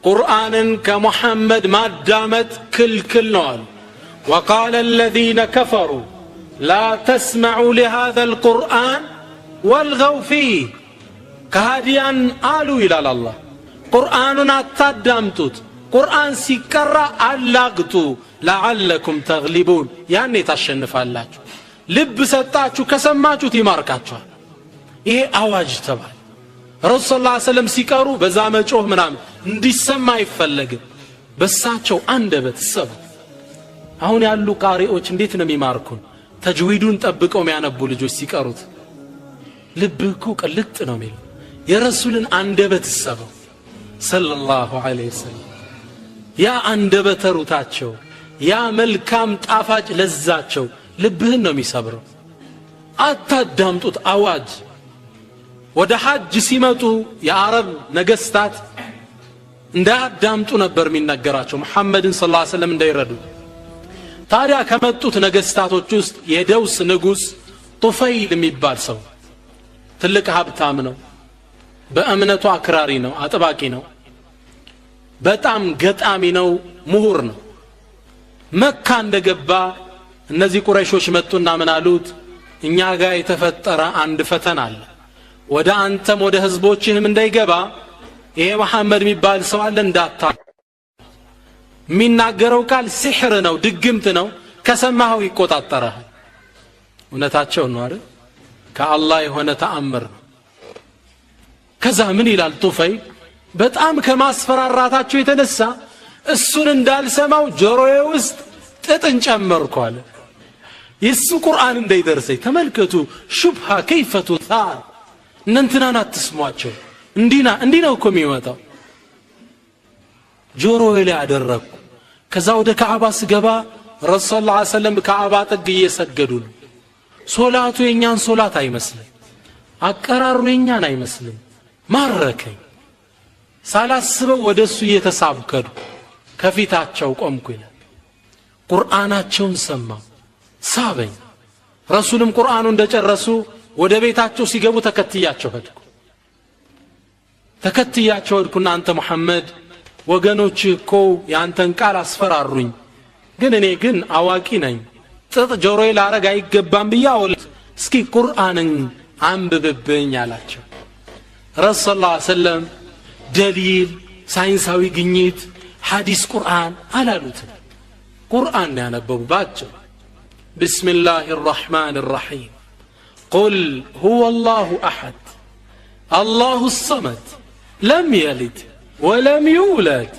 ቁርአንን ከሙሐመድ ማዳመጥ ክልክል ነው አሉ وقال الذين كفروا لا تسمعوا لهذا القرآن والغوا فيه كهاديان آلوا إلى الله قرآننا تدامتوت قرآن سيكرا ألاغتو لعلكم تغلبون يعني تشنف الله لب ستاتشو كسماتشو تيماركاتشو إيه أواج تبع رسول صلى الله عليه وسلم سيكارو بزامتشوه منام اندي سما يفلق بساتشو اندبت السبب አሁን ያሉ ቃሪዎች እንዴት ነው የሚማርኩን ተጅዊዱን ጠብቀው የሚያነቡ ልጆች ሲቀሩት ልብኩ ቅልጥ ነው የሚል የረሱልን አንደበት ሰበው ሰለላሁ ዐለይሂ ወሰለም ያ አንደበተ ሩታቸው ያ መልካም ጣፋጭ ለዛቸው ልብህን ነው የሚሰብረው አታዳምጡት አዋጅ ወደ ሐጅ ሲመጡ የአረብ ነገስታት እንዳዳምጡ ነበር የሚነገራቸው መሐመድን ሰለላሁ ዐለይሂ ወሰለም እንዳይረዱ ታዲያ ከመጡት ነገስታቶች ውስጥ የደውስ ንጉስ ጡፈይል የሚባል ሰው ትልቅ ሀብታም ነው በእምነቱ አክራሪ ነው አጥባቂ ነው በጣም ገጣሚ ነው ምሁር ነው መካ እንደገባ እነዚህ ቁረይሾች መጡና ምን አሉት እኛ ጋር የተፈጠረ አንድ ፈተና አለ ወደ አንተም ወደ ህዝቦችህም እንዳይገባ ይሄ መሐመድ የሚባል ሰው አለ እንዳታ ሚናገረው ቃል ሲህር ነው ድግምት ነው ከሰማው ይቆጣጣራል እውነታቸው ነው አይደል ከአላህ የሆነ ተአምር ከዛ ምን ይላል ጡፈይል በጣም ከማስፈራራታቸው የተነሳ እሱን እንዳልሰማው ጆሮዬ ውስጥ ጥጥን ጨመርኳል የሱ ቁርአን እንዳይደርሰኝ ተመልከቱ ሹብሃ ከይፈቱ ታል እንንተናን አትስሟቸው እንዲና እኮ የሚመጣው ጆሮዬ ላይ አደረኩ ከዛ ወደ ካዕባ ስገባ ረሱል ሰለላሁ ዐለይሂ ወሰለም ካዕባ ጥግ እየሰገዱ ነው ሶላቱ የኛን ሶላት አይመስልም አቀራሩ የኛን አይመስልም ማረከኝ ሳላስበው ወደሱ እየተሳብከዱ ከፊታቸው ቆምኩ ይላል ቁርአናቸውን ሰማው ሳበኝ ረሱልም ቁርአኑ እንደጨረሱ ወደ ቤታቸው ሲገቡ ተከትያቸው ሄድኩና አንተ መሐመድ ወገኖች እኮ ያንተን ቃል አስፈራሩኝ ግን እኔ ግን አዋቂ ነኝ ጥጥ ጆሮዬ ላረግ አይገባም ብያው እስኪ ቁርአንን አንብብብኝ አላቸው ረሱል ሰለላሁ ዐለይሂ ወሰለም ደሊል ሳይንሳዊ ግኝት ሐዲስ ቁርአን አላሉት ቁርአን ያነበቡ ባጭው ቢስሚላሂ الرحمن الرحيم قل هو الله احد الله الصمد لم يلد ولم يولد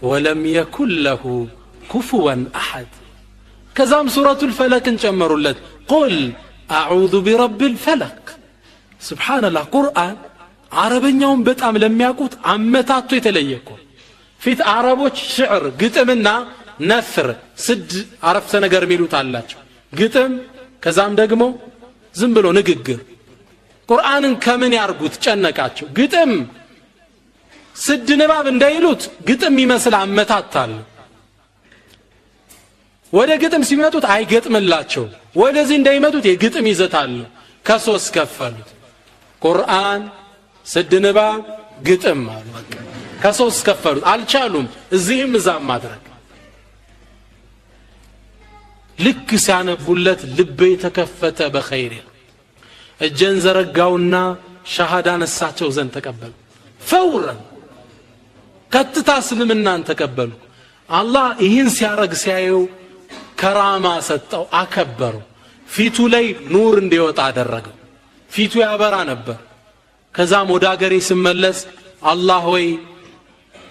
ولم يكن له كفوا احد كزام سوره الفلق انجمرولت قل اعوذ برب الفلق سبحان الله قرآن عربኛውን በጣም ለሚያውቁት አመታቱ የተለየኮ ፊት አረቦች ሽዕር ግጥምና ነፍር ስድ አረፍተ ነገር ሚሉት አላቸው ግጥም ከዛም ደግሞ ዝም ብሎ ንግግር ቁርአንን ከምን ያርጉት ጨነቃቸው ግጥም ስድ ንባብ እንዳይሉት ግጥም ይመስል አመታታል ወደ ግጥም ሲመጡት አይገጥምላቸው ወደዚህ እንዳይመጡት የግጥም ይዘታል ከሶስት ከፈሉት ቁርአን ስድ ንባብ ግጥም ማለት ከሶስት ከፈሉት አልቻሉም እዚህም እዛም ማድረግ ልክ ሲያነቡለት ልቤ ተከፈተ በኸይር እጀን ዘረጋውና ሸሃዳ ነሳቸው ዘንድ ተቀበሉ ፈውረን ከትታ እስልምናን ተቀበሉ አላህ ይህን ሲያረግ ሲያየው ከራማ ሰጠው አከበረው ፊቱ ላይ ኑር እንዲወጣ አደረገው ፊቱ ያበራ ነበር ከዛም ወደ አገሬ ስመለስ አላህ ወይ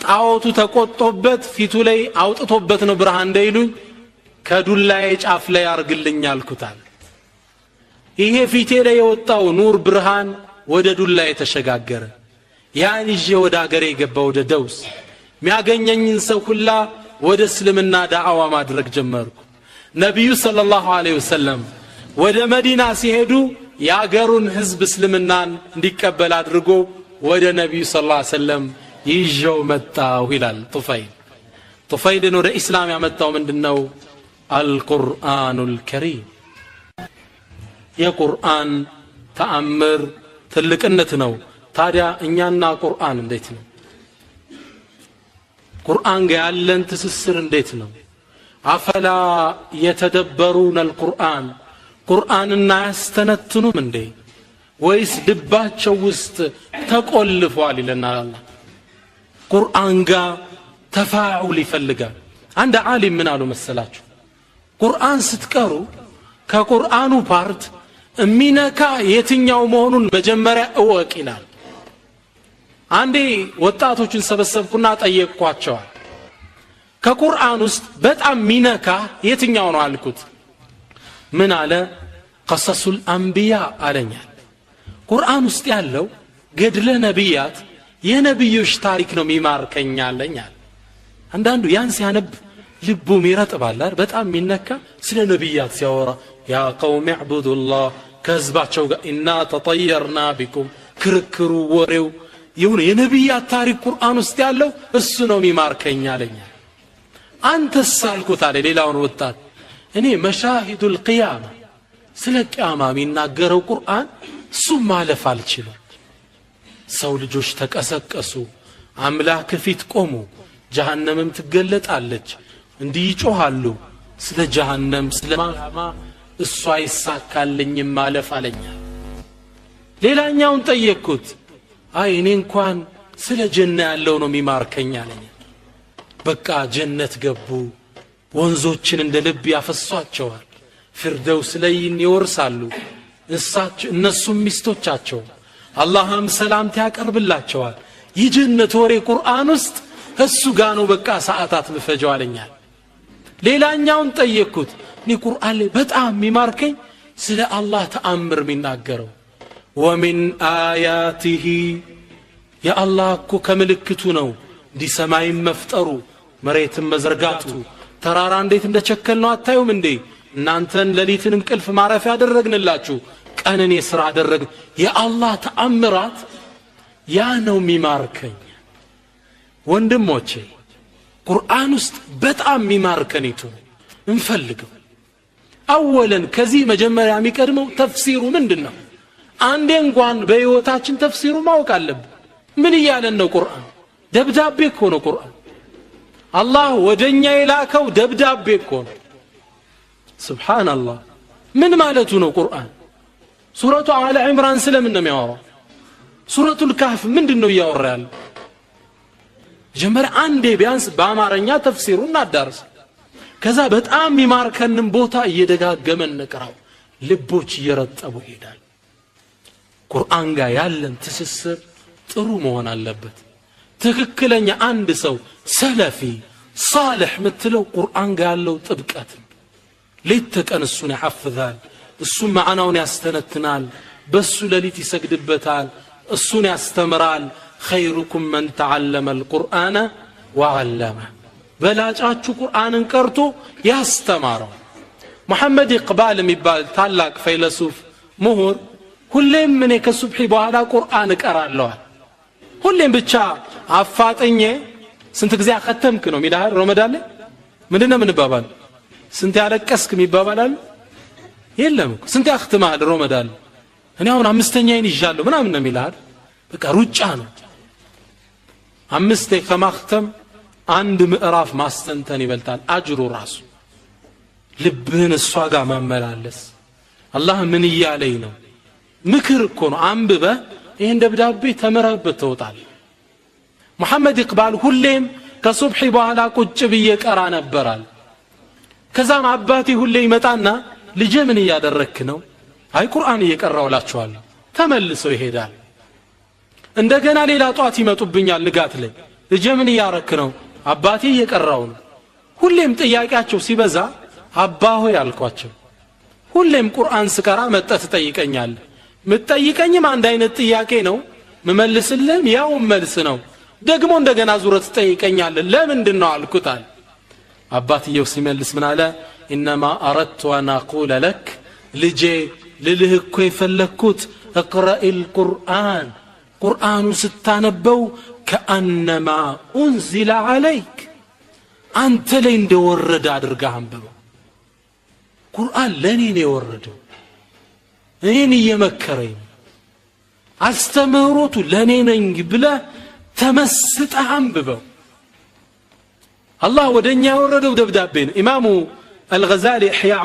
ጣዖቱ ተቆጥቶበት ፊቱ ላይ አውጥቶበት ነው ብርሃን እንደይሉኝ ከዱላዬ ጫፍ ላይ አርግልኝ አልኩታል ይሄ ፊቴ ላይ የወጣው ኑር ብርሃን ወደ ዱላዬ ተሸጋገረ ያን ይዤ ወደ አገሬ ገባው ወደ ደውስ ሚያገኘኝን ሰው ሁላ ወደ እስልምና ዳዕዋ ማድረግ ጀመርኩ ነብዩ ሰለላሁ ዐለይሂ ወሰለም ወደ መዲና ሲሄዱ ያገሩን ህዝብ እስልምናን እንዲቀበል አድርጎ ወደ ነብዩ ሰለላሁ ዐለይሂ ወሰለም ይዤው መጣሁ ይላል ጡፈይልን ወደ እስላም ያመጣው ምንድነው አልቁርአኑል ከሪም የቁርአን ተአምር ትልቅነት ነው ታዲያ እኛና ቁርአን እንዴት ነው ቁርአን ጋር ያለን ትስስር እንዴት ነው አፈላ የተደበሩን القرآن ቁርአንና ያስተነትኑም እንዴ ወይስ ልባቸው ውስጥ ተቆልፏል ይለናል አላህ ቁርአን ጋር ተፋዑል ይፈልጋል አንድ ዓሊም ምን አሉ መሰላችሁ ቁርአን ስትቀሩ ከቁርአኑ ፓርት እሚነካ የትኛው መሆኑን መጀመሪያ እወቅ ይላል አንዴ ወጣቶችን ሰበሰብኩና ጠየቅኳቸው ከቁርአን ውስጥ በጣም ሚነካ የትኛው ነው አልኩት ምን አለ ቀሰሱል አንቢያ አለኛል ቁርአን ውስጥ ያለው ገድለ ነብያት የነብዮች ታሪክ ነው ሚማርከኛለኛል አንዳንዱ ያን ሲያነብ ልቡ ሚረጥባል በጣም ሚነካ ስለ ነብያት ሲያወራ ያ ቀውም ዕቡዱላህ ከህዝባቸው ጋር ኢና ተጠየርና ቢኩም ክርክሩ ወሬው ይሁን የነብያት ታሪክ ቁርአን ውስጥ ያለው እሱ ነው ሚማርከኛለኛል አንተስ አልኩት አለ ሌላውን ወጣት እኔ መሻሂዱል ቂያማ ስለ ቂያማ ሚናገረው ቁርአን እሱ ማለፍ አልችልም ሰው ልጆች ተቀሰቀሱ አምላክ ፊት ቆሙ ጀሃነምም ትገለጣለች እንዲህ ይጮሃሉ ስለ ጀሃነም ስለ ማማ እሷ ይሳካልኝም ማለፍ አለኛል ሌላኛውን ጠየቅኩት አይ እኔ እንኳን ስለ ጀና ያለው ነው ሚማርከኝ አለኝ በቃ ጀነት ገቡ ወንዞችን እንደ ልብ ያፈሷቸዋል ፍርደውስ ለይን ይወርሳሉ እነሱም ሚስቶቻቸው አላህም ሰላምታ ያቀርብላቸዋል የጀነት ወሬ ቁርአን ውስጥ እሱ ጋር ነው በቃ ሰዓታት ምፈጀው አለኛል ሌላኛውን ጠየቅኩት እኔ ቁርአን ላይ በጣም ሚማርከኝ ስለ አላህ ተአምር ሚናገረው ወሚን አያቲሂ ያ አላህ እኮ ከምልክቱ ነው እንዲህ ሰማይን መፍጠሩ መሬትን መዘርጋቱ ተራራ እንዴት እንደቸከል ነው አታዩም እንዴ እናንተን ሌሊትን እንቅልፍ ማረፊያ ያደረግንላችሁ ቀንን የሥራ አደረግ የአላህ ተአምራት ያ ነው ሚማርከኝ ወንድሞቼ ቁርአን ውስጥ በጣም ሚማርከኒቱ እንፈልገው አወለን ከዚህ መጀመሪያ የሚቀድመው ተፍሲሩ ምንድነው አንዴ እንኳን በህይወታችን ተፍሲሩ ማወቅ አለብን ምን ይያለን ነው ቁርአን ደብዳቤ እኮ ነው ቁርአን አላህ ወደኛ የላከው ደብዳቤ እኮ ነው ሱብሃንአላህ ምን ማለቱ ነው ቁርአን ሱረቱ አለ ኢምራን ስለምን ነው የሚያወራው ሱረቱል ካህፍ ምንድነው ያወራ ያለው ጀመረ አንዴ ቢያንስ በአማርኛ ተፍሲሩን እናዳርስ ከዛ በጣም የሚማርከንን ቦታ እየደጋገመን እንቀራው ልቦች እየረጠቡ ይሄዳል ቁርአን ጋር ያለን ትስስር ጥሩ መሆን አለበት ትክክለኛ አንድ ሰው ሰለፊ صالح ምትለው ቁርአን ጋር ያለው ጥብቀት ሌት ተቀን እሱን ያሐፍዛል እሱ ማዕናውን ያስተነትናል በሱ ሌሊት ይሰግድበታል እሱን ያስተምራል خيركم من تعلم القرآن وعلمه በላጫችሁ ቁርአንን ቀርቶ ያስተማረው መሐመድ ኢቅባል የሚባል ታላቅ ፈይለሱፍ ምሁር ሁሌም እኔ ከሱብሒ በኋላ ቁርአን እቀራለሁ ሁሌም ብቻ አፋጠኘ ስንት ጊዜ አختምክ ነው ሚዳር ረመዳን ላይ ምንድነው ምንባባል ስንት ያለቀስክ የሚባባላል የለም ስንት ያختማል ረመዳን እኔ አሁን አምስተኛዬን ይዣለሁ ምናምን ነው ሚላል በቃ ሩጫ ነው አምስቴ ከማختም አንድ ምዕራፍ ማስተንተን ይበልጣል አጅሩ ራሱ ልብህን እሷ ጋር ማመላለስ አላህ ምን ይያለኝ ነው ምክር እኮ ነው አንብበ ይሄን ደብዳቤ ተመረህበት ተውጣል መሐመድ ኢቅባል ሁሌም ከሱብሒ በኋላ ቁጭ ብዬ ቀራ ነበራል ከዛም አባቴ ሁሌ ይመጣና ልጄ ምን ያደረክ ነው አይ ቁርአን እየቀራውላችኋለሁ ተመልሰው ይሄዳል እንደገና ሌላ ጧት ይመጡብኛል ንጋት ላይ ልጄ ምን ያረክ ነው አባቴ እየቀራው ነው ሁሌም ጥያቄያቸው ሲበዛ አባ ሆይ አልኳቸው ሁሌም ቁርአን ስቀራ መጣ ትጠይቀኛል ምትጠይቀኝም አንድ አይነት ጥያቄ ነው መመልስልህም ያው መልስ ነው ደግሞ እንደገና ዙረት ትጠይቀኛል ለምንድን ነው አልኩታል አባትየው ሲመልስ ምን አለ انما اردت ان اقول لك ልጄ ልልህ እኮ የፈለኩት اقرأ القرآن ቁርአኑ ስታነበው كأنما انزل عليك አንተ ላይ እንደወረደ አድርገህ አንብበው ቁርአን ለኔ ነው የወረደው እኔን እየመከረኝ አስተምህሮቱ ለኔ ነኝ ብለህ ተመስጠህ አንብበው አላህ ወደኛ ያወረደው ደብዳቤ ነው ኢማሙ አልገዛሊ ኢሕያ